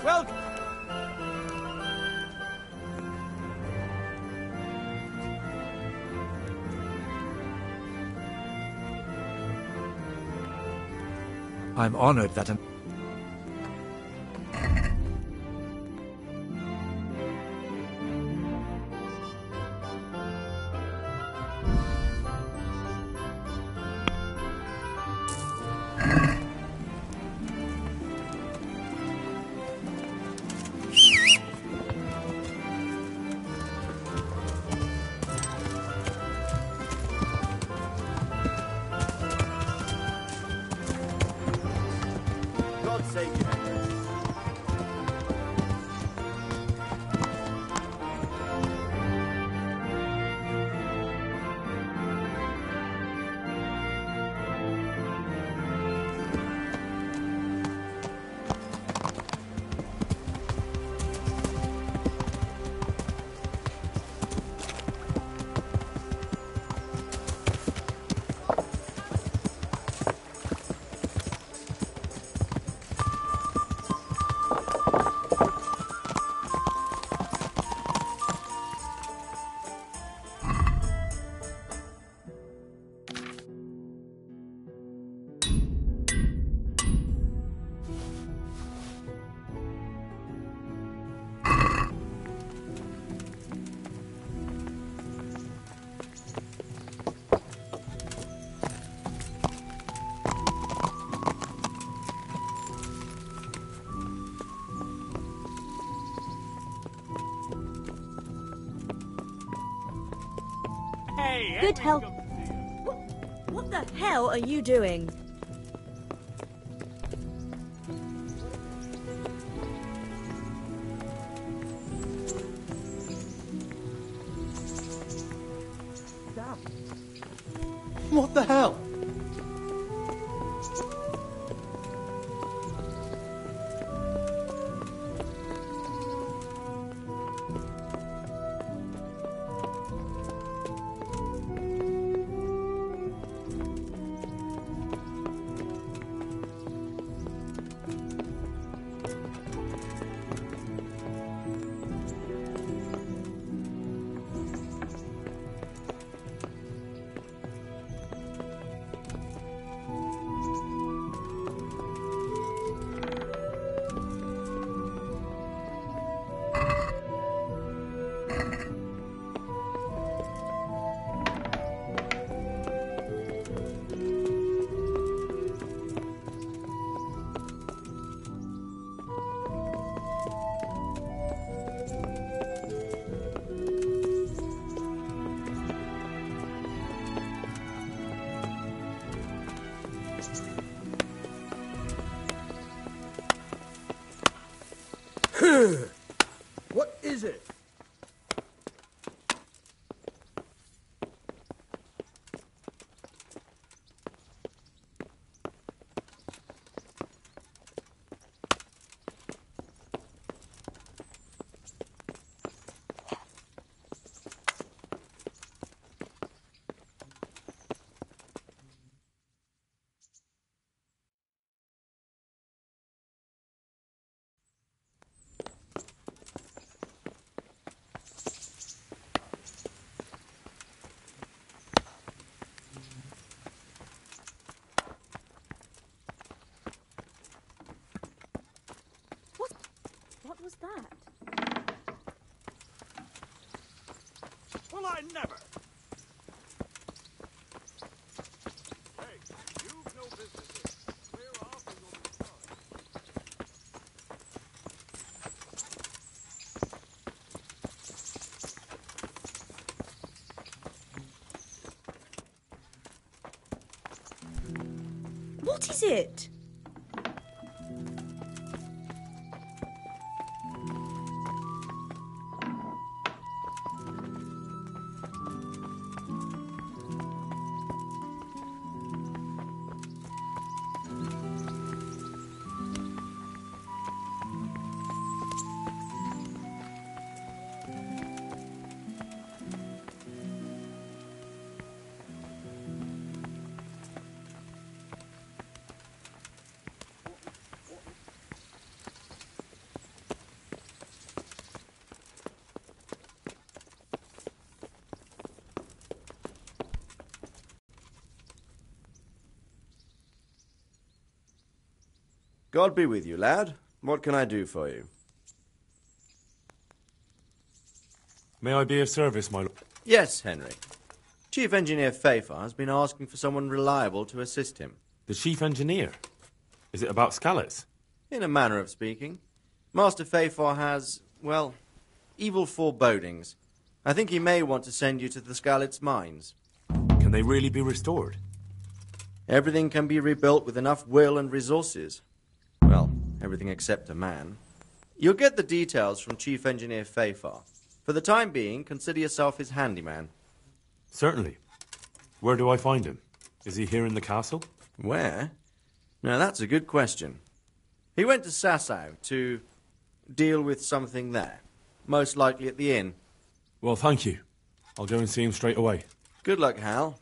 Welcome. I'm honored that an... God save you, Henry. Hey, Good Henry's help. come to see you. What the hell are you doing? What the hell? What is it? What was that? Well, I never. Hey, you've no business here. Clear off and you'll be sorry. What is it? God be with you, lad. What can I do for you? May I be of service, my lord? Yes, Henry. Chief Engineer Fafar has been asking for someone reliable to assist him. The Chief Engineer? Is it about Skalitz? In a manner of speaking. Master Fafar has, well, evil forebodings. I think he may want to send you to the Skalitz mines. Can they really be restored? Everything can be rebuilt with enough will and resources. Well, everything except a man. You'll get the details from Chief Engineer Fafar. For the time being, consider yourself his handyman. Certainly. Where do I find him? Is he here in the castle? Where? Now, that's a good question. He went to Sasau to deal with something there. Most likely at the inn. Well, thank you. I'll go and see him straight away. Good luck, Hal.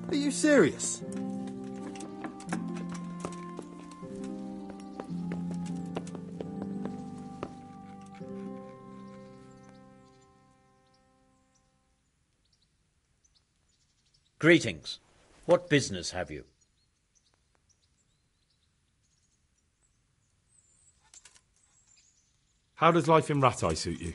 Are you serious? Greetings. What business have you? How does life in Rattay suit you?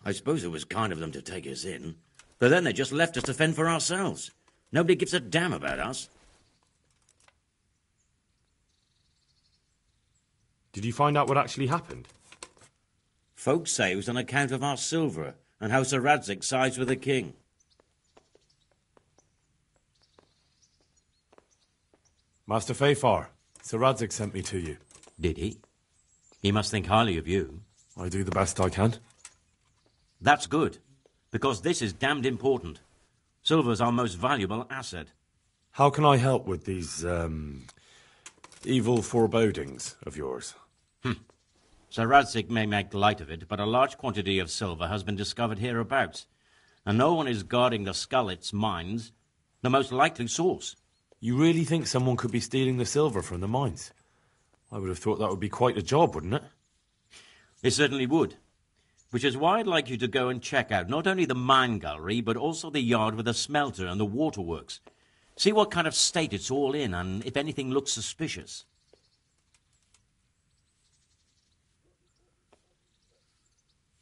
I suppose it was kind of them to take us in, but then they just left us to fend for ourselves. Nobody gives a damn about us. Did you find out what actually happened? Folks say it was on account of our silver and how Sir Radzig sides with the king. Master Fafar, Sir Radzig sent me to you. Did he? He must think highly of you. I do the best I can. That's good, because this is damned important. Silver's our most valuable asset. How can I help with these, evil forebodings of yours? Sir Radzig may make light of it, but a large quantity of silver has been discovered hereabouts, and no one is guarding the Skalitz mines, the most likely source. You really think someone could be stealing the silver from the mines? I would have thought that would be quite a job, wouldn't it? It certainly would. Which is why I'd like you to go and check out not only the mine gallery, but also the yard with the smelter and the waterworks. See what kind of state it's all in, and if anything looks suspicious.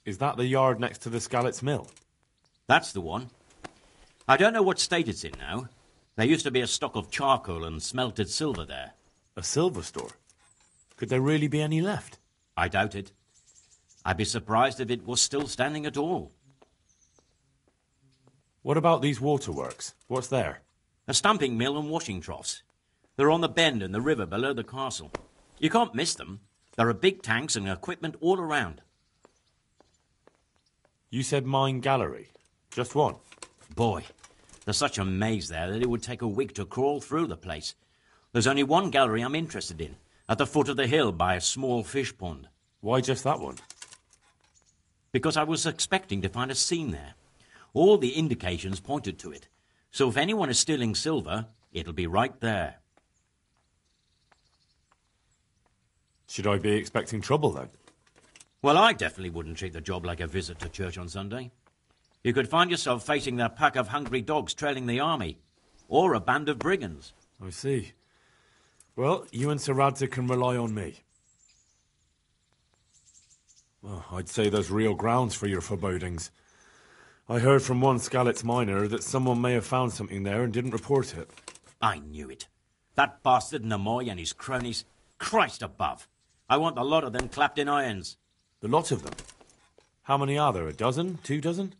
Is that the yard next to the Skalitz mill? That's the one. I don't know what state it's in now. There used to be a stock of charcoal and smelted silver there. A silver store? Could there really be any left? I doubt it. I'd be surprised if it was still standing at all. What about these waterworks? What's there? A stamping mill and washing troughs. They're on the bend in the river below the castle. You can't miss them. There are big tanks and equipment all around. You said mine gallery. Just one? Boy, there's such a maze there that it would take a week to crawl through the place. There's only one gallery I'm interested in, at the foot of the hill by a small fish pond. Why just that one? Because I was expecting to find a scene there. All the indications pointed to it. So if anyone is stealing silver, it'll be right there. Should I be expecting trouble, then? Well, I definitely wouldn't treat the job like a visit to church on Sunday. You could find yourself facing a pack of hungry dogs trailing the army, or a band of brigands. I see. Well, you and Sir Radzig can rely on me. Well, I'd say there's real grounds for your forebodings. I heard from one Skalitz miner that someone may have found something there and didn't report it. I knew it. That bastard Nemoy and his cronies. Christ above. I want the lot of them clapped in irons. The lot of them? How many are there? A dozen? 2 dozen?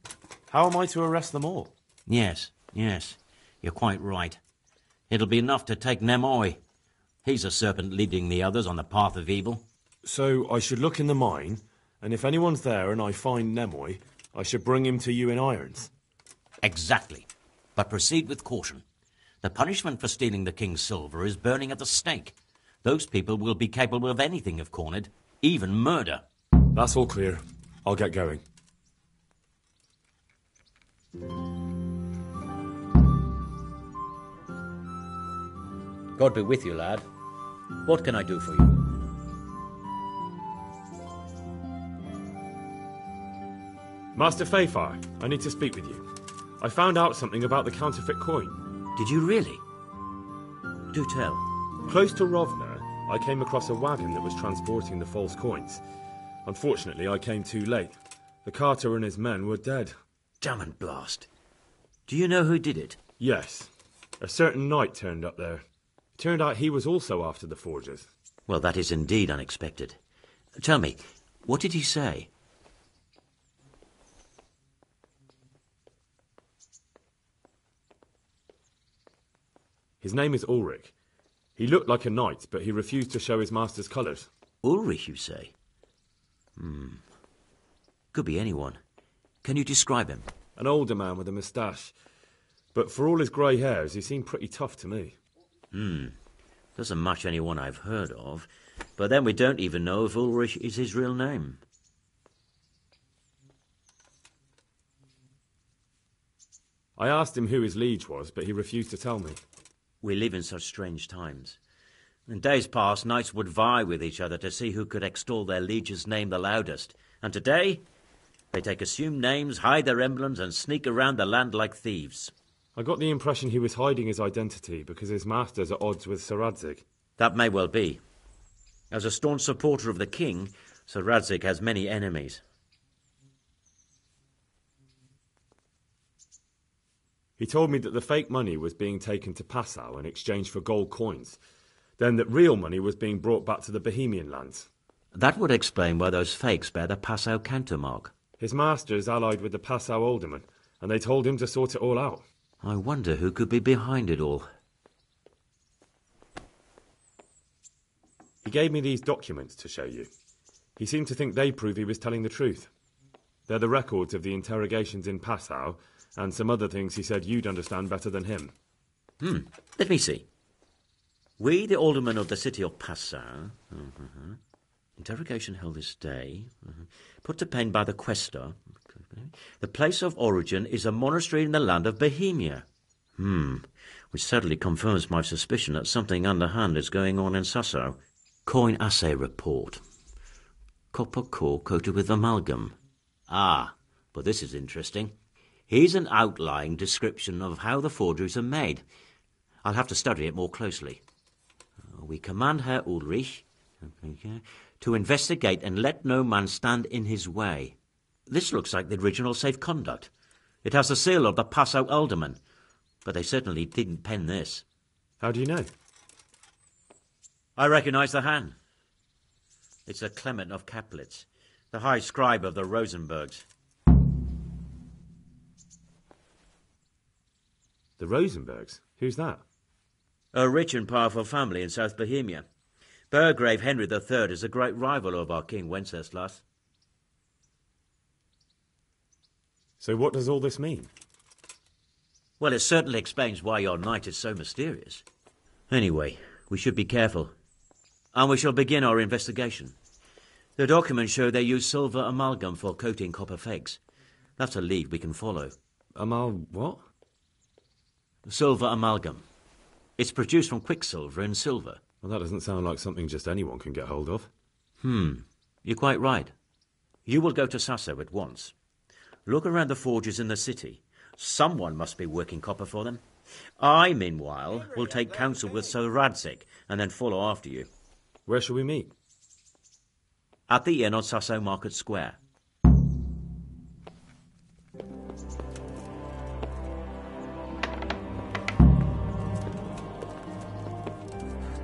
How am I to arrest them all? Yes. You're quite right. It'll be enough to take Nemoy. He's a serpent leading the others on the path of evil. So I should look in the mine, and if anyone's there and I find Nemoy, I should bring him to you in irons. Exactly. But proceed with caution. The punishment for stealing the king's silver is burning at the stake. Those people will be capable of anything if cornered, even murder. That's all clear. I'll get going. God be with you, lad. What can I do for you? Master Fayfar, I need to speak with you. I found out something about the counterfeit coin. Did you really? Do tell. Close to Rovna, I came across a wagon that was transporting the false coins. Unfortunately, I came too late. The carter and his men were dead. Damn and blast. Do you know who did it? Yes. A certain knight turned up there. It turned out he was also after the forgers. Well, that is indeed unexpected. Tell me, what did he say? His name is Ulrich. He looked like a knight, but he refused to show his master's colours. Ulrich, you say? Could be anyone. Can you describe him? An older man with a moustache. But for all his grey hairs, he seemed pretty tough to me. Doesn't match anyone I've heard of. But then we don't even know if Ulrich is his real name. I asked him who his liege was, but he refused to tell me. We live in such strange times. In days past, knights would vie with each other to see who could extol their liege's name the loudest. And today, they take assumed names, hide their emblems, and sneak around the land like thieves. I got the impression he was hiding his identity because his master's at odds with Sir Radzig. That may well be. As a staunch supporter of the king, Sir Radzig has many enemies. He told me that the fake money was being taken to Passau in exchange for gold coins, then that real money was being brought back to the Bohemian lands. That would explain why those fakes bear the Passau countermark. His master's allied with the Passau alderman, and they told him to sort it all out. I wonder who could be behind it all. He gave me these documents to show you. He seemed to think they prove he was telling the truth. They're the records of the interrogations in Passau, and some other things he said you'd understand better than him. Let me see. We, the aldermen of the city of Passau, interrogation held this day, put to pain by the questor. The place of origin is a monastery in the land of Bohemia. Which certainly confirms my suspicion that something underhand is going on in Sasso. Coin assay report. Copper core coated with amalgam. But this is interesting. Here's an outline description of how the forgeries are made. I'll have to study it more closely. We command Herr Ulrich to investigate and let no man stand in his way. This looks like the original safe conduct. It has the seal of the Passau alderman, but they certainly didn't pen this. How do you know? I recognise the hand. It's a Clement of Kaplitz, the high scribe of the Rosenbergs. The Rosenbergs? Who's that? A rich and powerful family in South Bohemia. Burgrave Henry III is a great rival of our King Wenceslas. So what does all this mean? Well, it certainly explains why your knight is so mysterious. Anyway, we should be careful. And we shall begin our investigation. The documents show they use silver amalgam for coating copper fakes. That's a lead we can follow. What? Silver amalgam. It's produced from quicksilver and silver. Well, that doesn't sound like something just anyone can get hold of. You're quite right. You will go to Sasso at once. Look around the forges in the city. Someone must be working copper for them. I, meanwhile, will take counsel with Sir Radzig and then follow after you. Where shall we meet? At the inn on Sasso Market Square.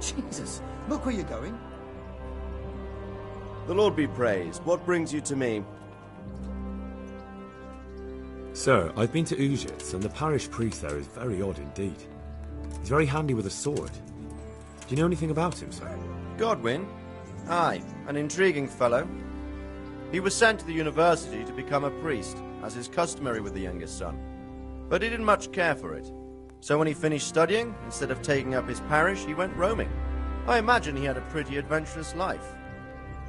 Jesus, look where you're going. The Lord be praised. What brings you to me? Sir, I've been to Ujits, and the parish priest there is very odd indeed. He's very handy with a sword. Do you know anything about him, sir? Godwin? Aye, an intriguing fellow. He was sent to the university to become a priest, as is customary with the youngest son. But he didn't much care for it. So when he finished studying, instead of taking up his parish, he went roaming. I imagine he had a pretty adventurous life.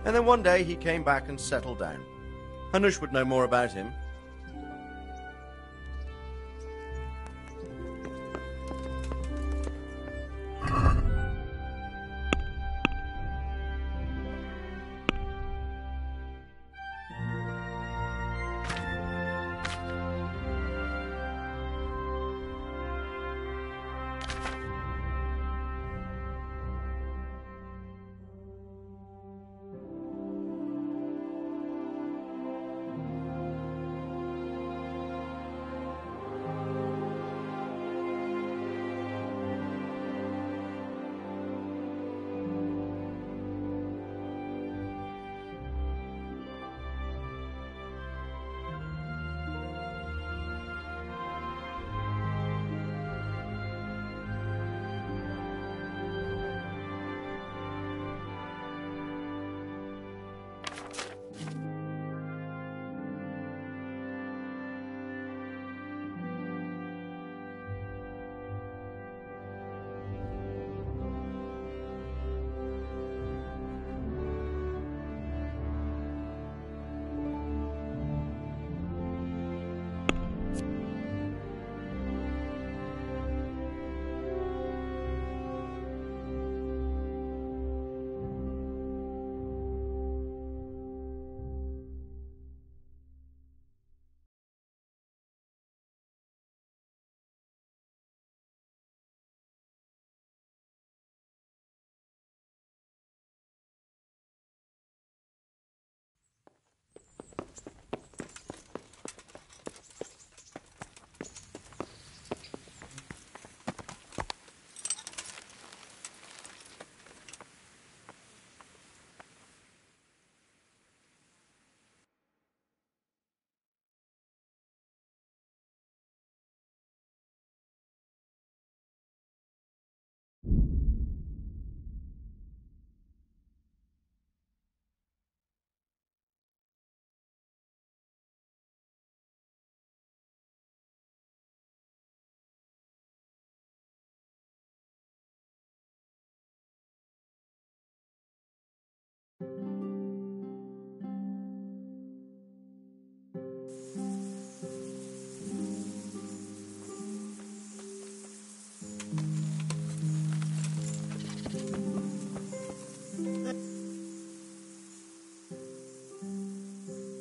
And then one day he came back and settled down. Hanush would know more about him.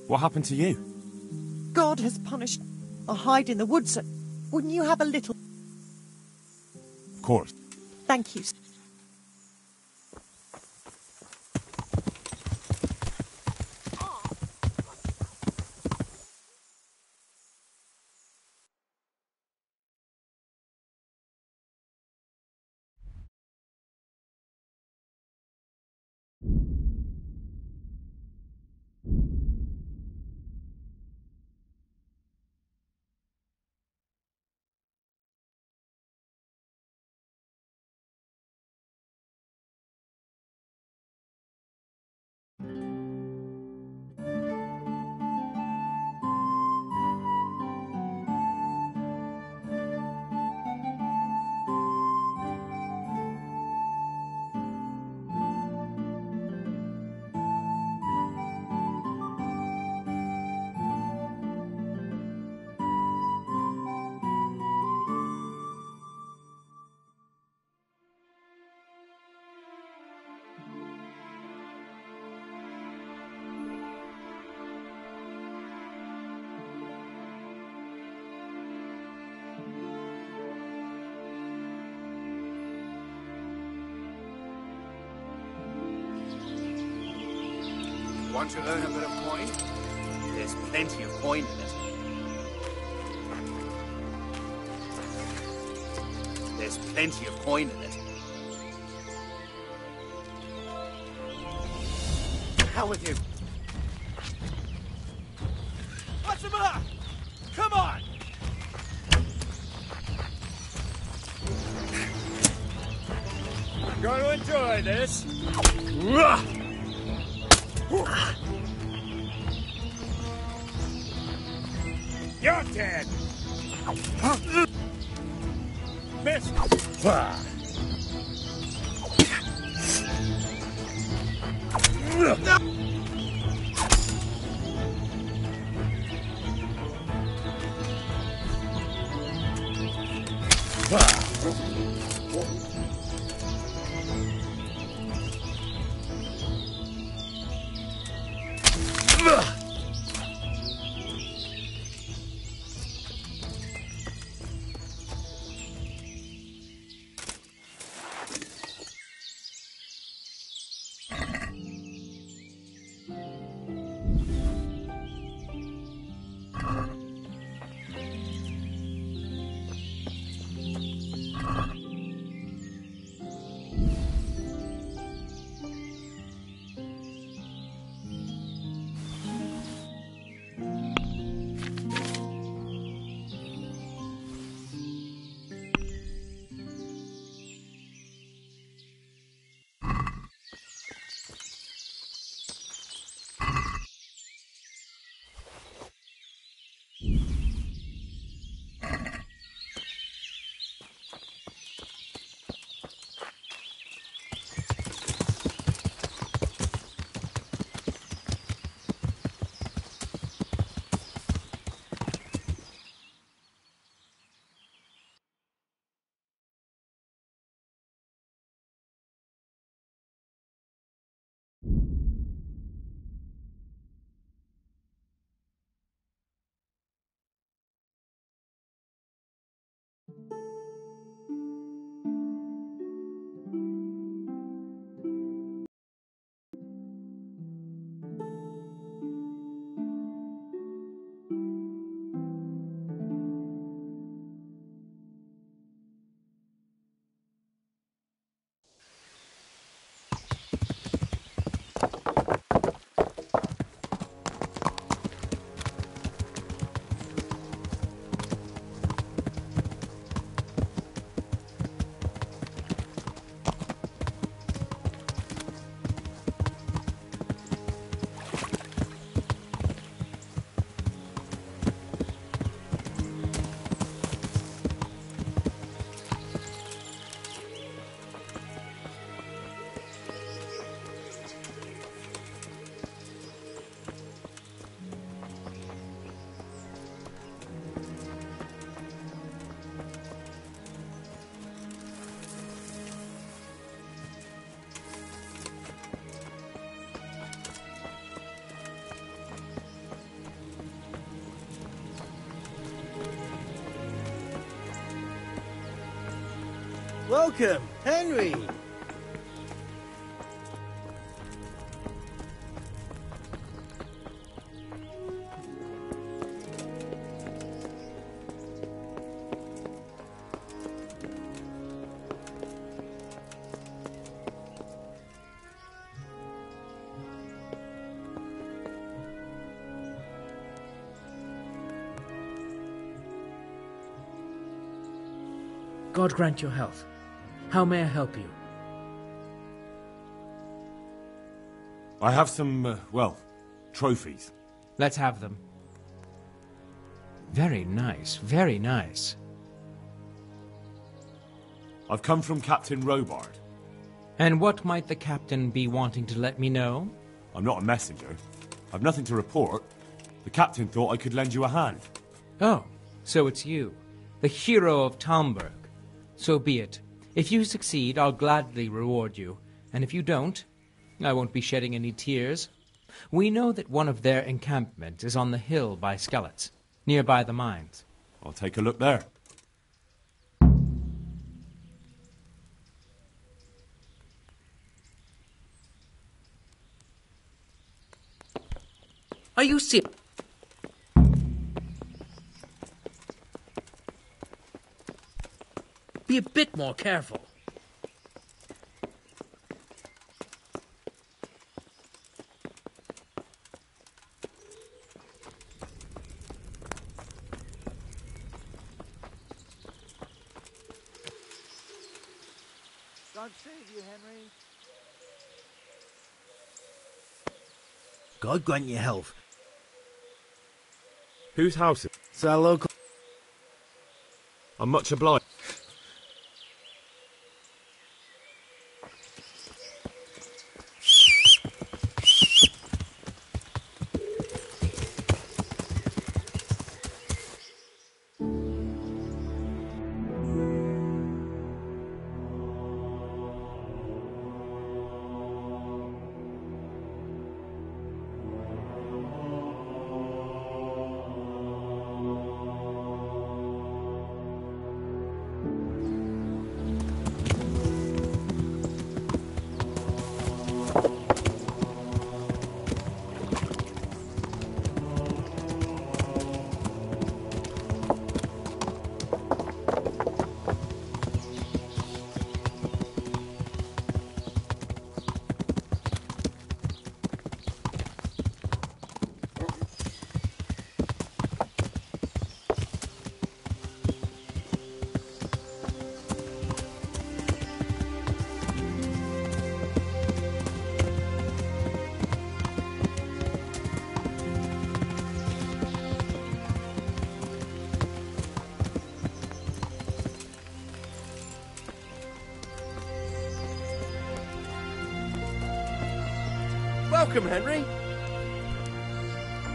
What happened to you? God has punished. I hide in the woods. Wouldn't you have a little? Of course. Thank you. Want to earn a bit of coin? There's plenty of coin in it. There's plenty of coin in it. hell with you! What's the matter? Come on! I'm going to enjoy this. You're dead. Miss. Welcome, Henry! God grant your health. How may I help you? I have some, trophies. Let's have them. Very nice, very nice. I've come from Captain Robard. And what might the captain be wanting to let me know? I'm not a messenger. I've nothing to report. The captain thought I could lend you a hand. Oh, so it's you, the hero of Talmberg. So be it. If you succeed, I'll gladly reward you, and if you don't, I won't be shedding any tears. We know that one of their encampments is on the hill by Skellets, nearby the mines. I'll take a look there. Are you serious? Be a bit more careful. God save you, Henry. God grant you health. Whose house is it? It's our local... I'm much obliged. Welcome, Henry.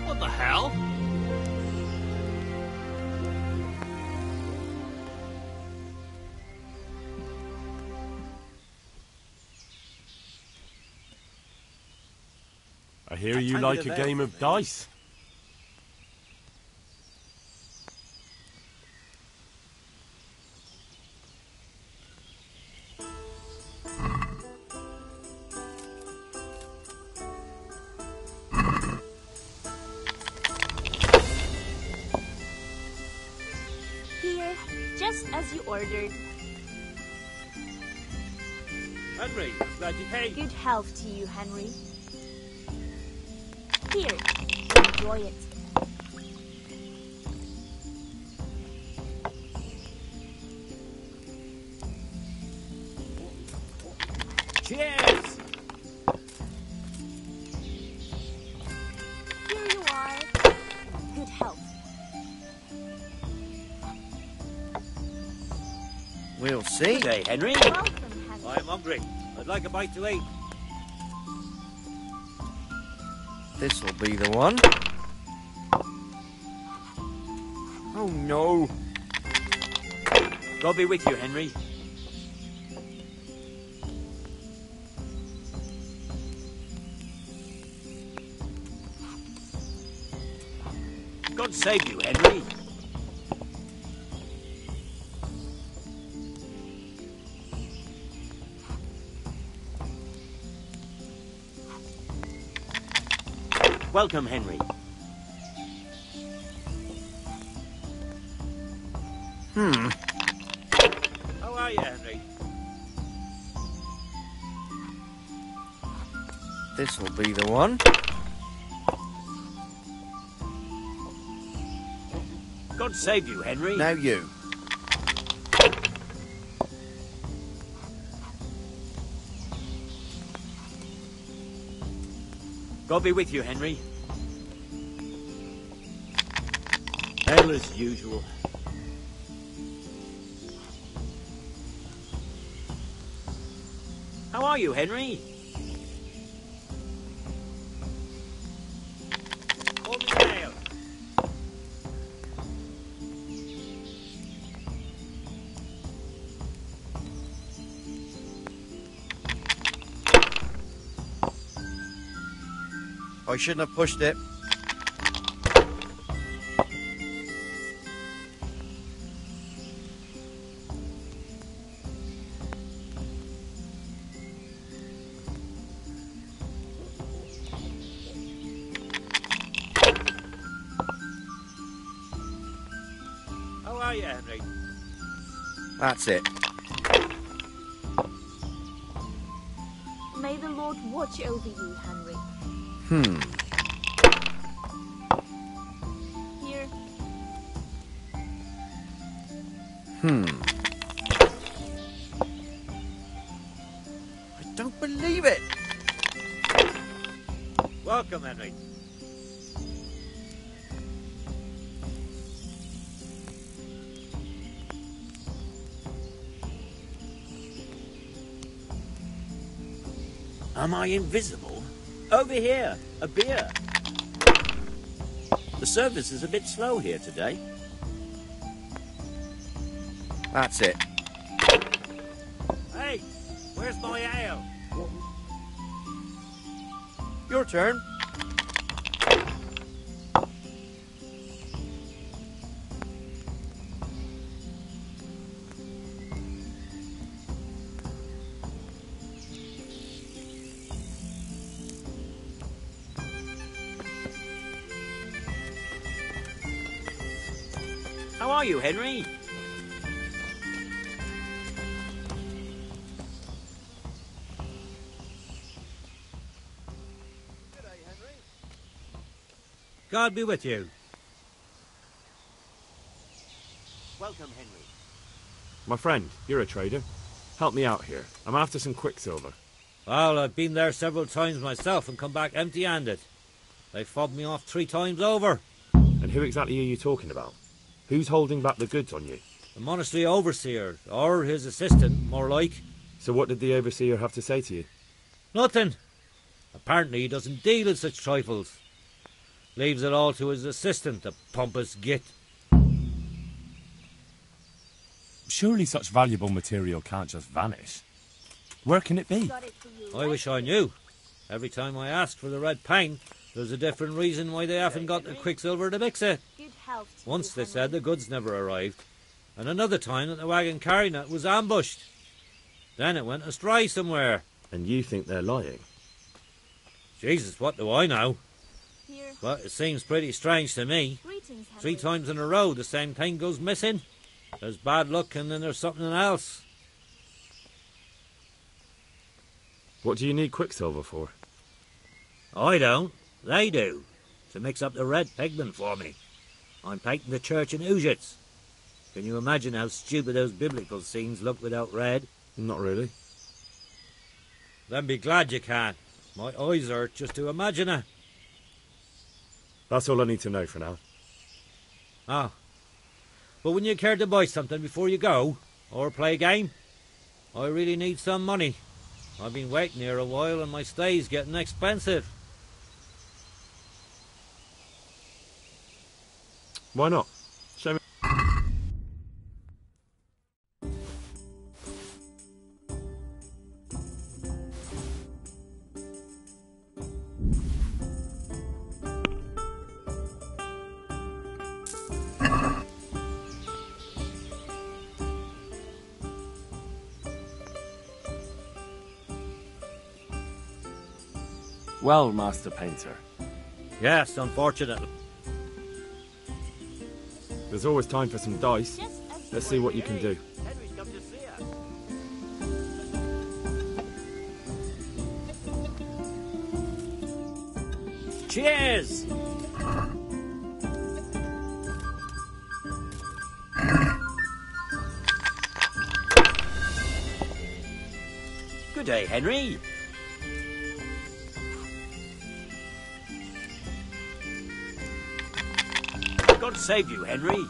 What the hell? I hear you like a game of dice. Here, just as you ordered. Henry, glad you came. Good health to you, Henry. Here, enjoy it. Cheers! Here you are. Good health. We'll see. Good day, Henry. Welcome, Henry. I'm hungry. I'd like a bite to eat. This'll be the one. Oh, no. God be with you, Henry. God save you, Henry. Welcome, Henry. How are you, Henry? This'll be the one. God save you, Henry. Now you. God be with you, Henry. Hell as usual. How are you, Henry? Hold me nail. I shouldn't have pushed it. How are you, Henry? That's it. May the Lord watch over you, Henry. Here. believe it! Welcome, Henry. Am I invisible? Over here, a beer. The service is a bit slow here today. That's it. Hey, where's my ale? Your turn. How are you, Henry? God be with you. Welcome, Henry. My friend, you're a trader. Help me out here. I'm after some quicksilver. Well, I've been there several times myself and come back empty-handed. They fobbed me off 3 times over. And who exactly are you talking about? Who's holding back the goods on you? The monastery overseer, or his assistant, more like. So what did the overseer have to say to you? Nothing. Apparently he doesn't deal in such trifles. Leaves it all to his assistant, the pompous git. Surely such valuable material can't just vanish. Where can it be? I wish I knew. Every time I ask for the red paint, there's a different reason why they haven't got the quicksilver to mix it. Once they said the goods never arrived, and another time that the wagon carrying it was ambushed. Then it went astray somewhere. And you think they're lying? Jesus, what do I know? But it seems pretty strange to me. 3 times in a row the same thing goes missing. There's bad luck and then there's something else. What do you need quicksilver for? I don't. They do. To mix up the red pigment for me. I'm painting the church in Ujits. Can you imagine how stupid those biblical scenes look without red? Not really. Then be glad you can. My eyes hurt just to imagine it. That's all I need to know for now. Ah. But wouldn't you care to buy something before you go? Or play a game? I really need some money. I've been waiting here a while and my stay's getting expensive. Why not? Show me. Well, Master Painter. Yes, unfortunately. There's always time for some dice. Let's see what you can do. Henry's come to see us. Cheers! Good day, Henry. God save you, Henry.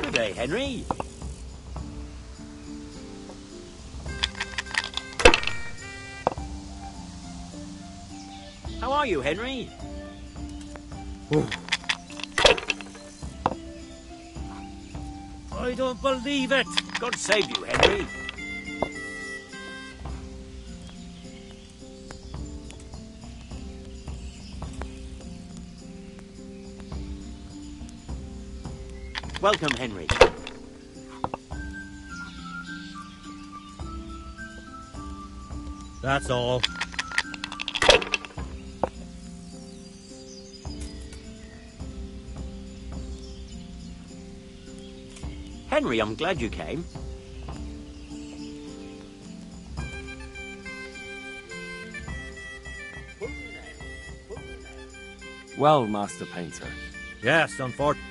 Good day, Henry. How are you, Henry? I don't believe it. God save you, Henry. Welcome, Henry. That's all. Henry, I'm glad you came. Well, Master Painter. Yes, unfortunately.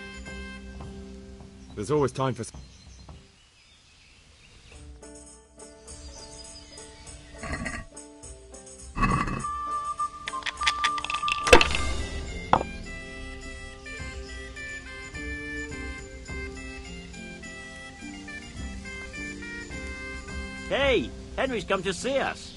There's always time for... Hey, Henry's come to see us.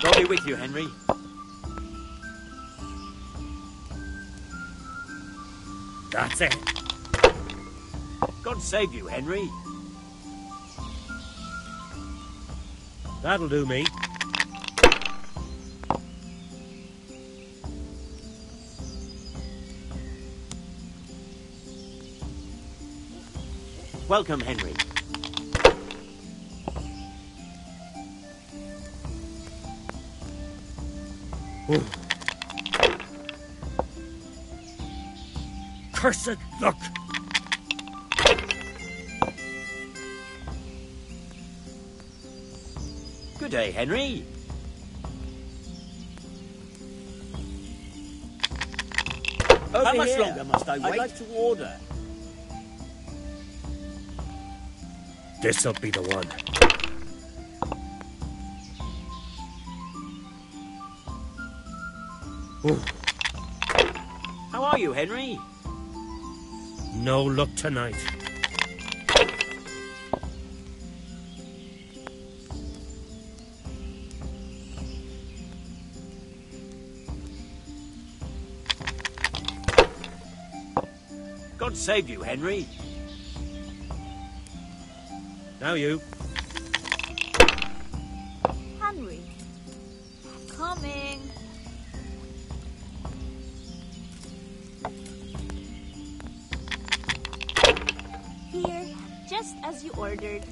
God be with you, Henry. That's it. God save you, Henry. That'll do me. Welcome, Henry. Cursed luck! Good day, Henry. Over How much here. longer must I wait? I'd like to order. This'll be the one. How are you, Henry? No luck tonight. God save you, Henry. Now you. Henry. Coming. Here, just as you ordered.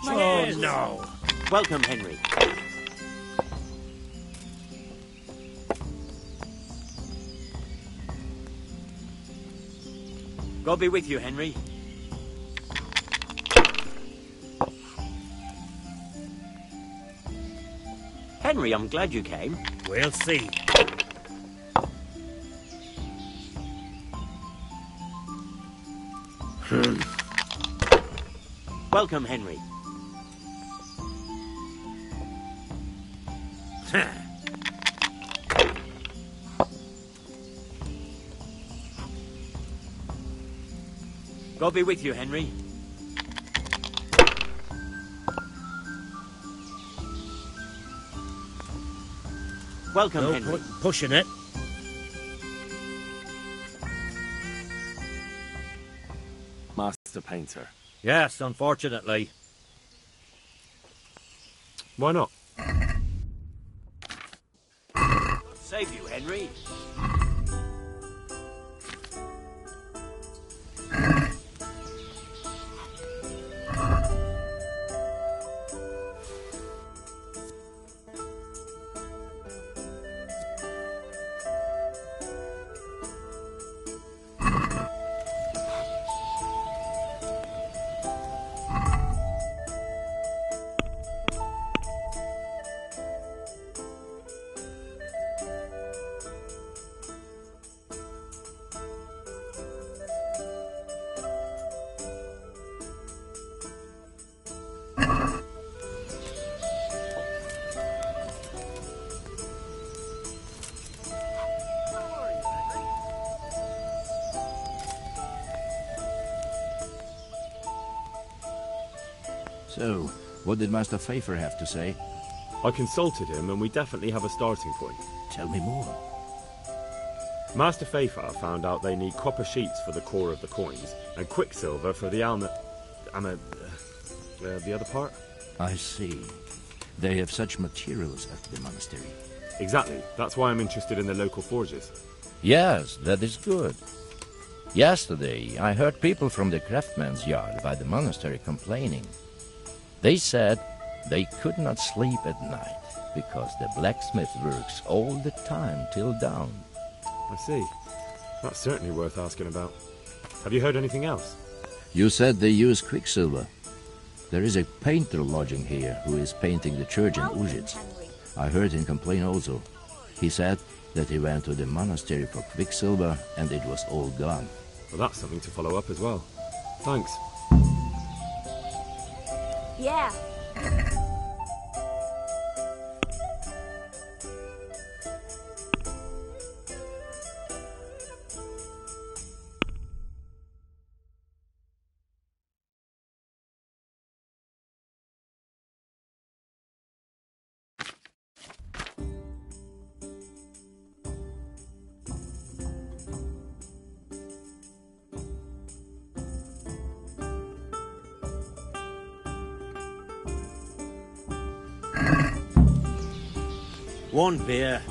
Oh, no. Welcome, Henry. God be with you, Henry. Henry, I'm glad you came. We'll see. Welcome, Henry. God be with you, Henry. Welcome, No Henry. pushing it. Master Painter. Yes, unfortunately. Why not? God save you, Henry. So, what did Master Pfeiffer have to say? I consulted him and we definitely have a starting point. Tell me more. Master Pfeiffer found out they need copper sheets for the core of the coins and quicksilver for the the other part? I see. They have such materials at the monastery. Exactly. That's why I'm interested in the local forges. Yes, that is good. Yesterday, I heard people from the craftsman's yard by the monastery complaining. They said they could not sleep at night. because the blacksmith works all the time till dawn. I see. That's certainly worth asking about. Have you heard anything else? You said they use quicksilver. There is a painter lodging here who is painting the church in Ujits. I heard him complain also. He said that he went to the monastery for quicksilver and it was all gone. Well, that's something to follow up as well. Thanks. Yeah. One beer.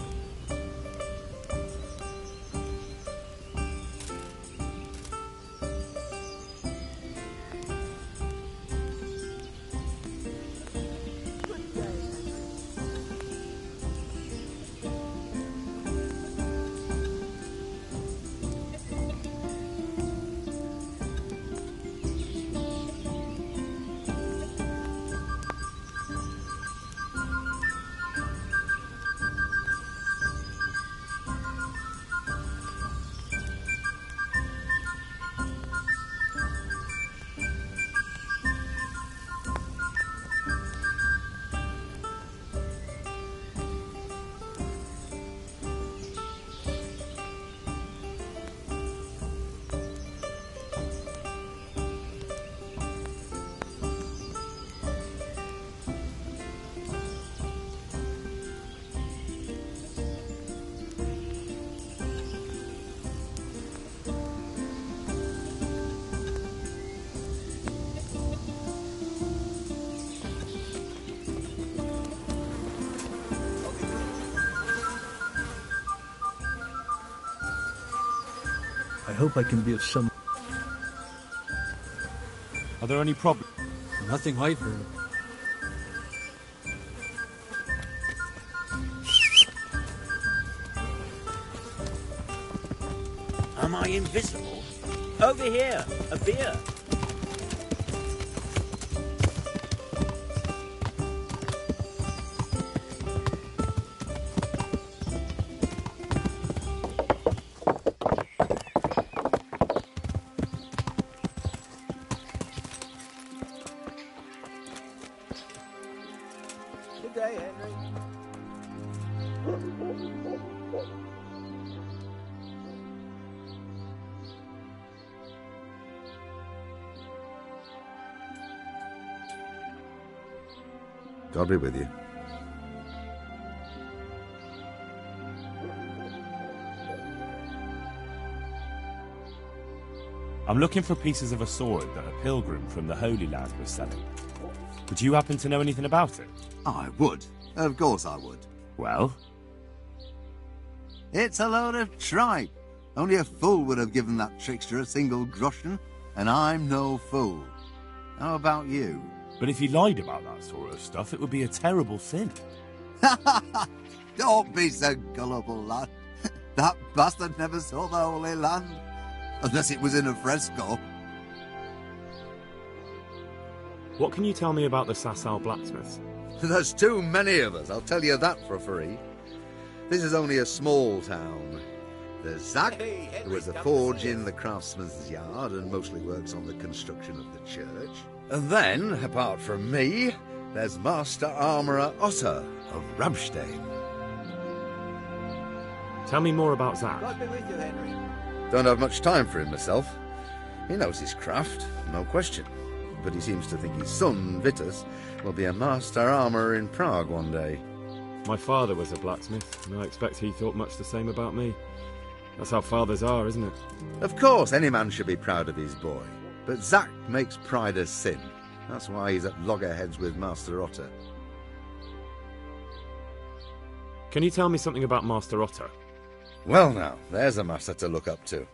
I hope I can be of some... Are there any problems? Nothing I've heard. Am I invisible? Over here, a beer. Good day, Henry. God be with you. I'm looking for pieces of a sword that a pilgrim from the Holy Land was selling. Would you happen to know anything about it? I would. Of course I would. Well? It's a load of tripe. Only a fool would have given that trickster a single groschen, and I'm no fool. How about you? But if he lied about that sort of stuff, it would be a terrible sin. Don't be so gullible, lad. That bastard never saw the Holy Land. Unless it was in a fresco. What can you tell me about the Sasau blacksmiths? There's too many of us, I'll tell you that for free. This is only a small town. There's Zach, who has a forge in the craftsman's yard and mostly works on the construction of the church. And then, apart from me, there's Master Armourer Otter of Ramstein. Tell me more about Zach. God be with you, Henry. Don't have much time for him myself. He knows his craft, no question. But he seems to think his son, Vitus, will be a master armourer in Prague one day. My father was a blacksmith, and I expect he thought much the same about me. That's how fathers are, isn't it? Of course, any man should be proud of his boy. But Zach makes pride a sin. That's why he's at loggerheads with Master Otter. Can you tell me something about Master Otter? Well now, there's a master to look up to.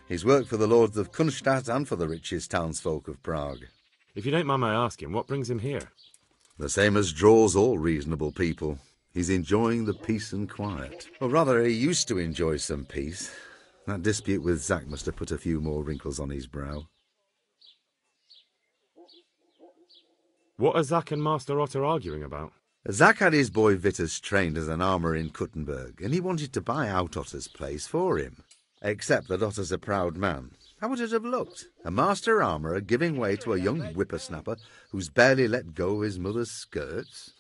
He's worked for the lords of Kunstadt and for the richest townsfolk of Prague. If you don't mind my asking, what brings him here? The same as draws all reasonable people. He's enjoying the peace and quiet. Or rather, he used to enjoy some peace. That dispute with Zack must have put a few more wrinkles on his brow. What are Zack and Master Otter arguing about? Zack had his boy Vitus trained as an armourer in Kuttenberg, and he wanted to buy out Otter's place for him. Except that Otter's a proud man. How would it have looked? A master armourer giving way to a young whippersnapper who's barely let go of his mother's skirts?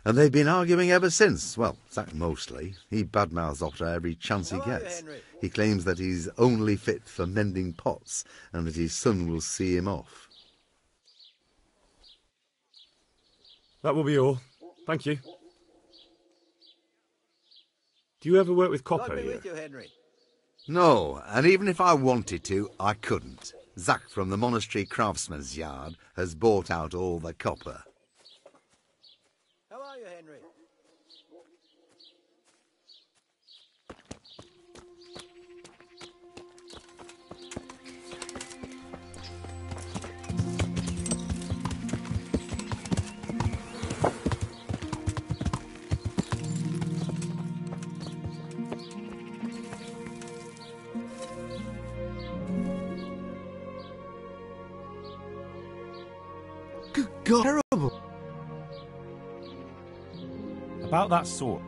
And they've been arguing ever since. Well, Zack mostly. He badmouths Otter every chance he gets. He claims that he's only fit for mending pots and that his son will see him off. That will be all. Thank you. Do you ever work with copper here? No, and even if I wanted to, I couldn't. Zack from the monastery craftsman's yard has bought out all the copper. How are you, Henry? God, terrible. About that sword.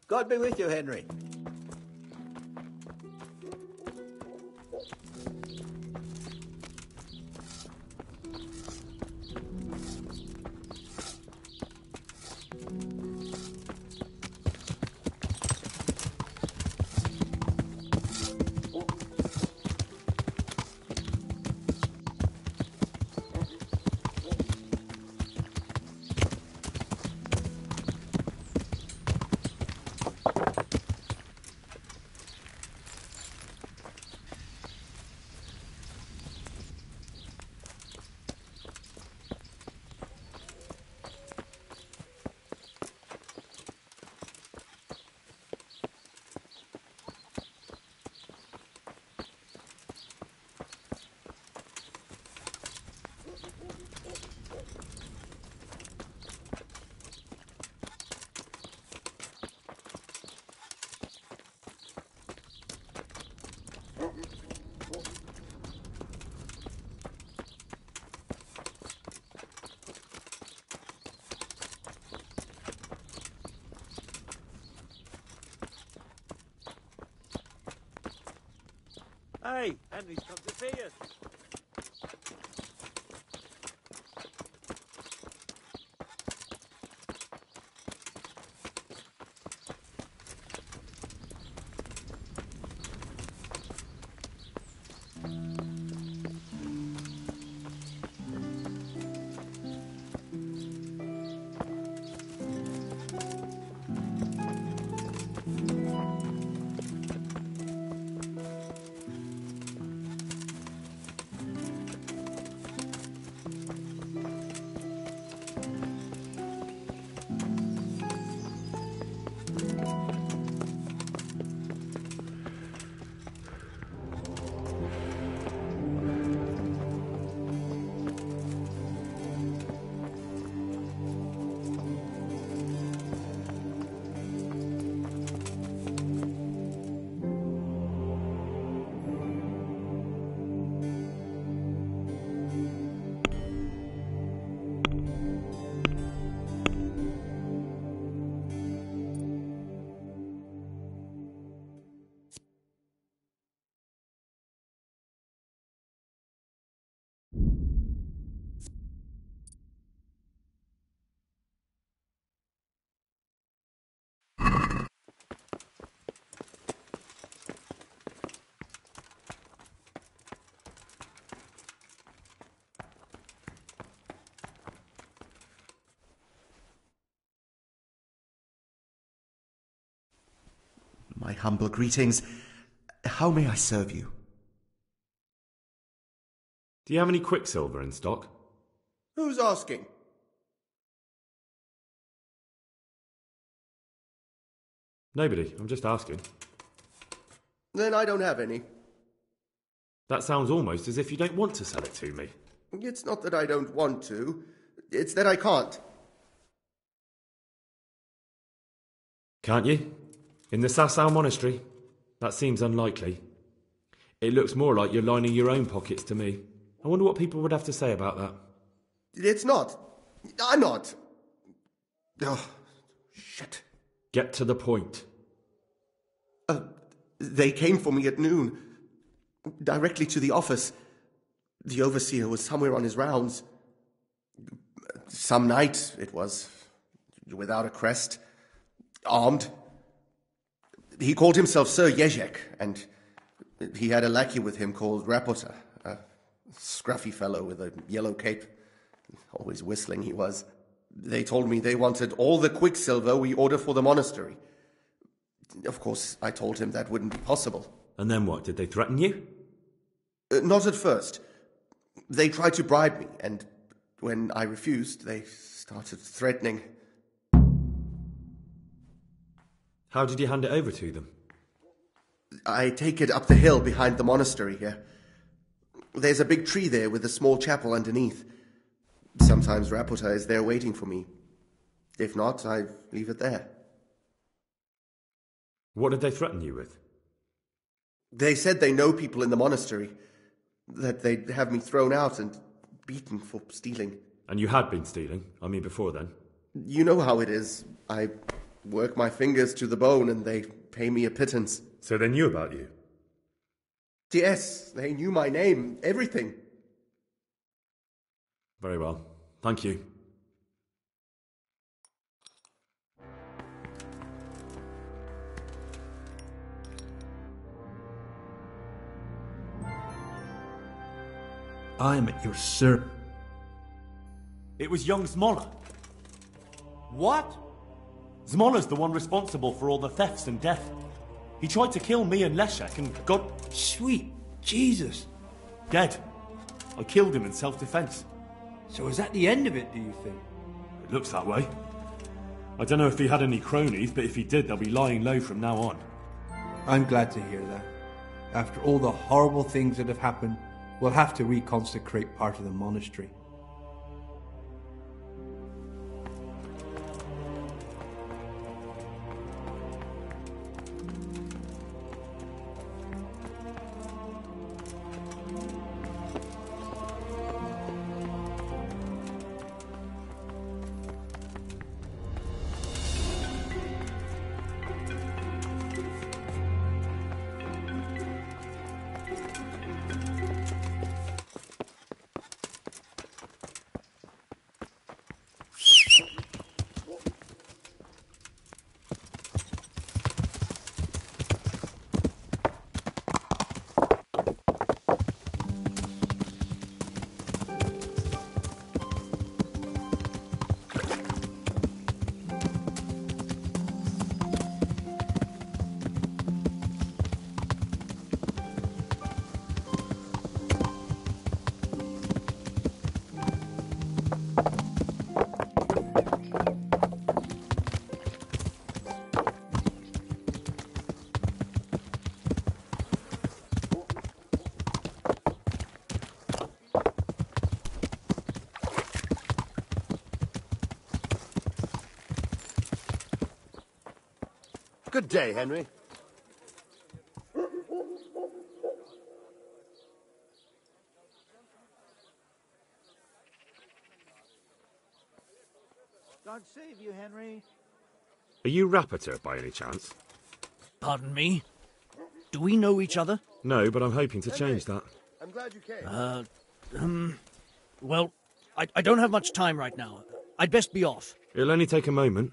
God be with you, Henry. Hey, Henry's come to see us. My humble greetings. How may I serve you? Do you have any quicksilver in stock? Who's asking? Nobody. I'm just asking. Then I don't have any. That sounds almost as if you don't want to sell it to me. It's not that I don't want to. It's that I can't. Can't you? In the Sasau monastery? That seems unlikely. It looks more like you're lining your own pockets to me. I wonder what people would have to say about that. It's not. I'm not. Oh, shit. Get to the point. They came for me at noon. Directly to the office. The overseer was somewhere on his rounds. Some night, it was. Without a crest. Armed. He called himself Sir Jezek, and he had a lackey with him called Rapota, a scruffy fellow with a yellow cape. Always whistling he was. They told me they wanted all the quicksilver we order for the monastery. Of course, I told him that wouldn't be possible. And then what? Did they threaten you? Not at first. They tried to bribe me, and when I refused, they started threatening. How did you hand it over to them? I take it up the hill behind the monastery here. There's a big tree there with a small chapel underneath. Sometimes Rapota is there waiting for me. If not, I leave it there. What did they threaten you with? They said they know people in the monastery, that they'd have me thrown out and beaten for stealing. And you had been stealing? I mean, before then? You know how it is. I work my fingers to the bone and they pay me a pittance. So they knew about you? Yes, they knew my name, everything. Very well. Thank you. I am at your service. It was young Zmola. What? Zmola's the one responsible for all the thefts and death. He tried to kill me and Leszek and got... Sweet Jesus. Dead. I killed him in self-defense. So is that the end of it, do you think? It looks that way. I don't know if he had any cronies, but if he did, they'll be lying low from now on. I'm glad to hear that. After all the horrible things that have happened, we'll have to reconsecrate part of the monastery. Good day, Henry. God save you, Henry. Are you Rapiter, by any chance? Pardon me? Do we know each other? No, but I'm hoping to change that. I'm glad you came. Well, I don't have much time right now. I'd best be off. It'll only take a moment.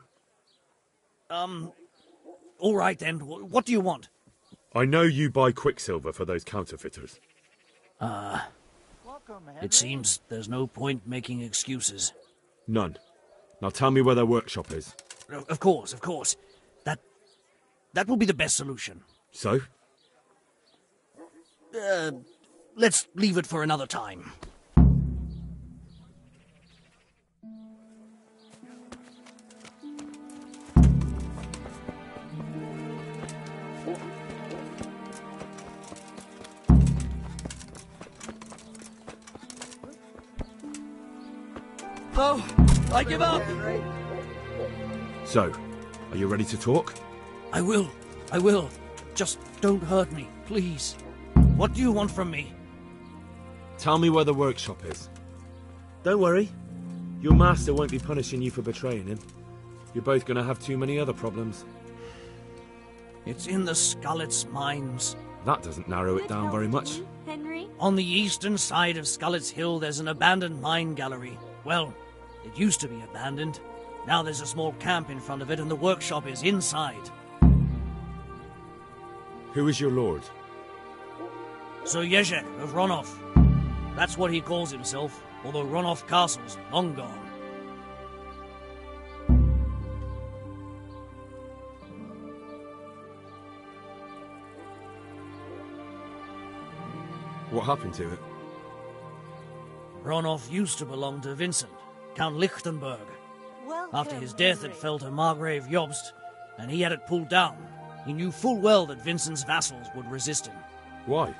All right then. What do you want? I know you buy quicksilver for those counterfeiters. It seems there's no point making excuses. None. Now tell me where their workshop is. Of course. That will be the best solution. So? Let's leave it for another time. Oh, I give up! So, are you ready to talk? I will. Just don't hurt me, please. What do you want from me? Tell me where the workshop is. Don't worry. Your master won't be punishing you for betraying him. You're both going to have too many other problems. It's in the Skullet's mines. That doesn't narrow it down very much. Henry? On the eastern side of Skullet's Hill, there's an abandoned mine gallery. Well, it used to be abandoned. Now there's a small camp in front of it, and the workshop is inside. Who is your lord? Sir Jezek of Ronov. That's what he calls himself, although Ronov Castle's long gone. What happened to it? Ronov used to belong to Vincent, Count Lichtenberg. After his death, it fell to Margrave Jobst, and he had it pulled down. He knew full well that Vincent's vassals would resist him. Why?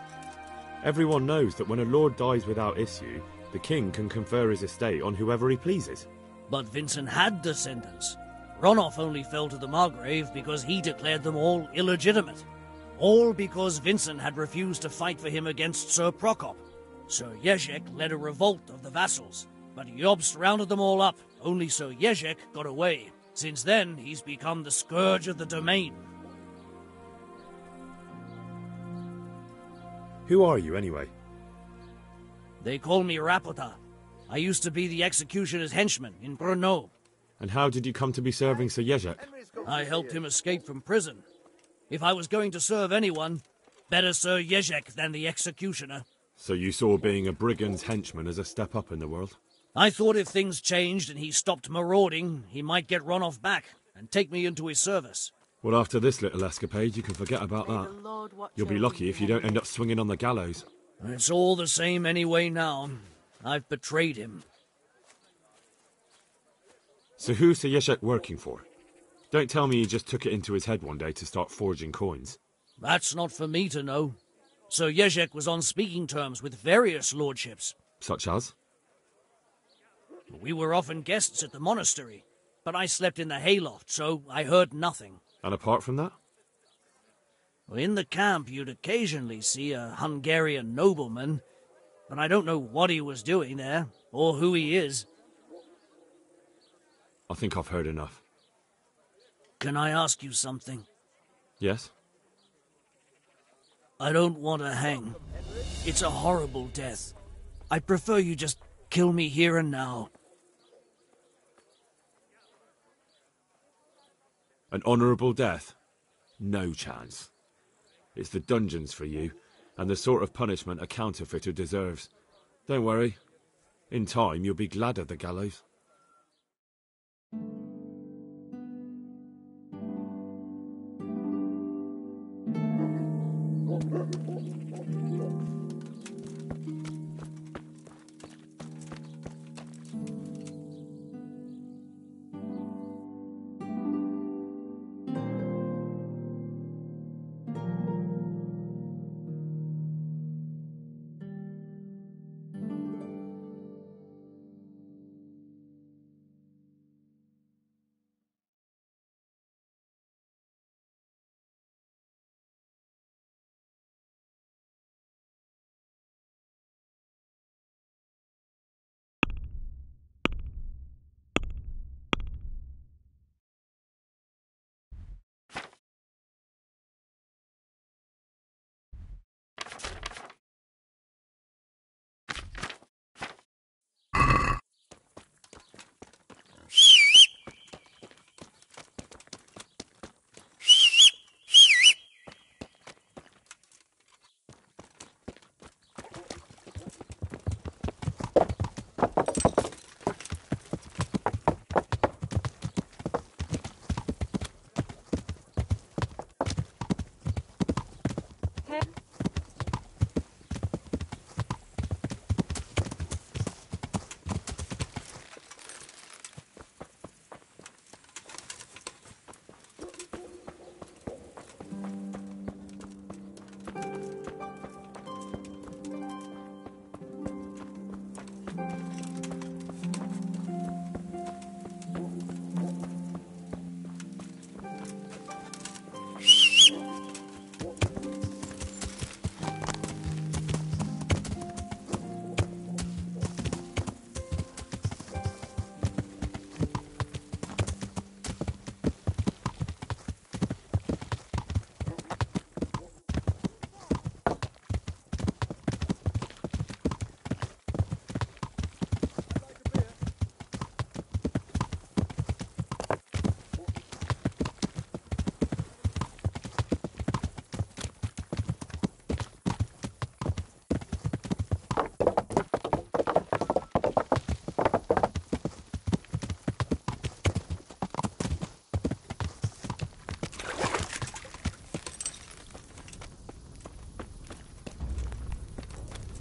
Everyone knows that when a lord dies without issue, the king can confer his estate on whoever he pleases. But Vincent had descendants. Ronov only fell to the Margrave because he declared them all illegitimate. All because Vincent had refused to fight for him against Sir Prokop. Sir Jezek led a revolt of the vassals, but Jobst rounded them all up. Only Sir Jezek got away. Since then, he's become the scourge of the domain. Who are you, anyway? They call me Rapota. I used to be the executioner's henchman in Brno. And how did you come to be serving Sir Jezek? I helped him escape from prison. If I was going to serve anyone, better Sir Jezek than the executioner. So you saw being a brigand's henchman as a step up in the world? I thought if things changed and he stopped marauding, he might get Ronov back and take me into his service. Well, after this little escapade, you can forget about that. You'll be lucky if you don't end up swinging on the gallows. It's all the same anyway now. I've betrayed him. So who's Sir Jezek working for? Don't tell me he just took it into his head one day to start forging coins. That's not for me to know. Sir Jezek was on speaking terms with various lordships. Such as? We were often guests at the monastery, but I slept in the hayloft, so I heard nothing. And apart from that? In the camp, you'd occasionally see a Hungarian nobleman, but I don't know what he was doing there, or who he is. I think I've heard enough. Can I ask you something? Yes? I don't want to hang. It's a horrible death. I prefer you just kill me here and now. An honourable death? No chance. It's the dungeons for you, and the sort of punishment a counterfeiter deserves. Don't worry. In time, you'll be glad of the gallows.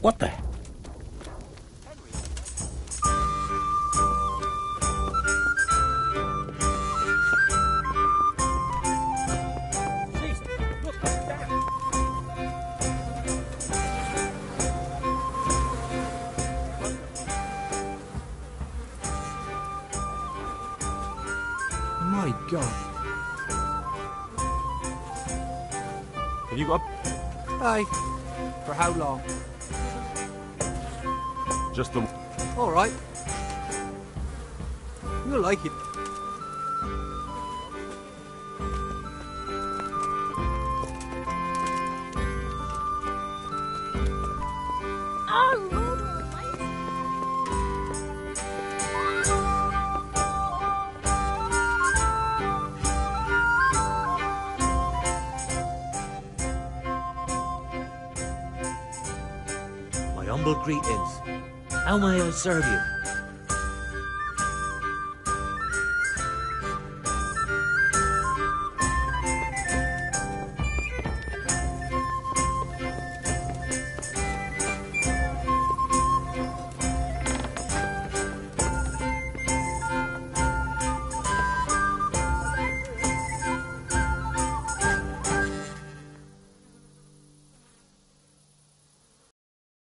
What the? My God. Have you got Aye. For how long? just the... All right. You'll like it. My humble greetings. How may I serve you?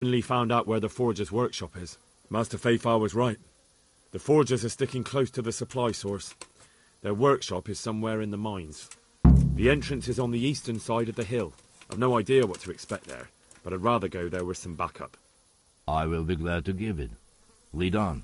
Finally found out where the Forger's workshop is. Master Fayfar was right. The Forgers are sticking close to the supply source. Their workshop is somewhere in the mines. The entrance is on the eastern side of the hill. I've no idea what to expect there, but I'd rather go there with some backup. I will be glad to give it. Lead on.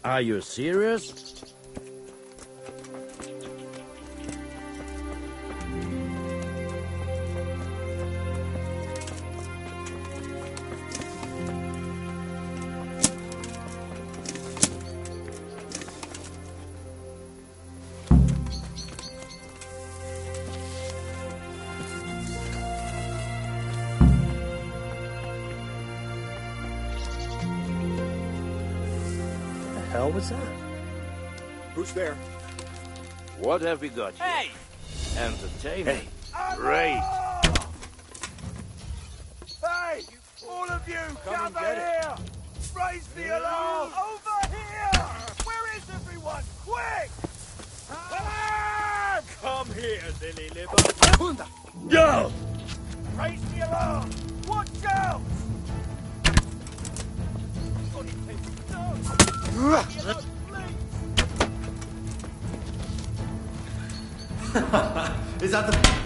Are you serious? The hell was that? Who's there? What have we got here? Hey! Entertainment. Hey! Great. Hey! All of you, Come gather and get it. here! Raise the alarm! Over here! Where is everyone? Quick! Alarm! Come here, silly liver. Go! Raise the alarm! Watch out! Is that the...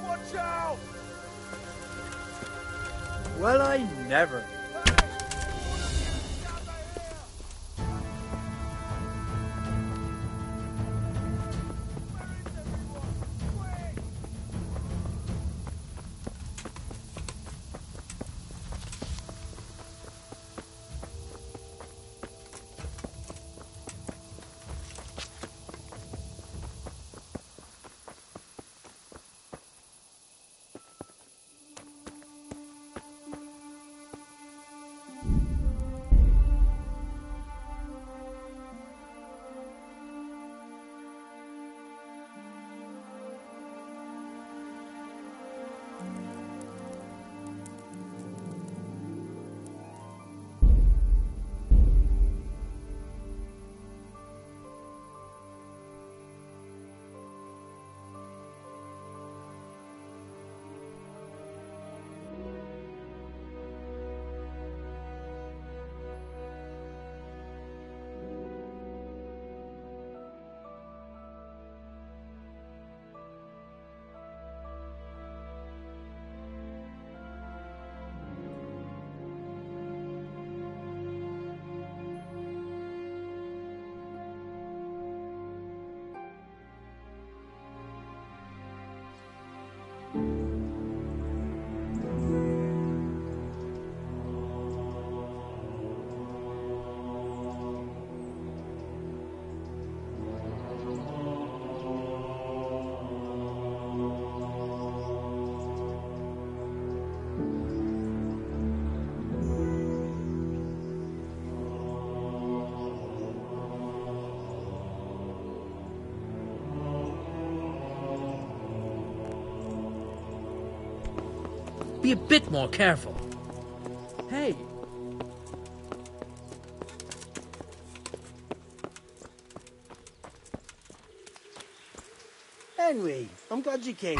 Watch out! Well, I never. Be a bit more careful. Hey. Henry, I'm glad you came.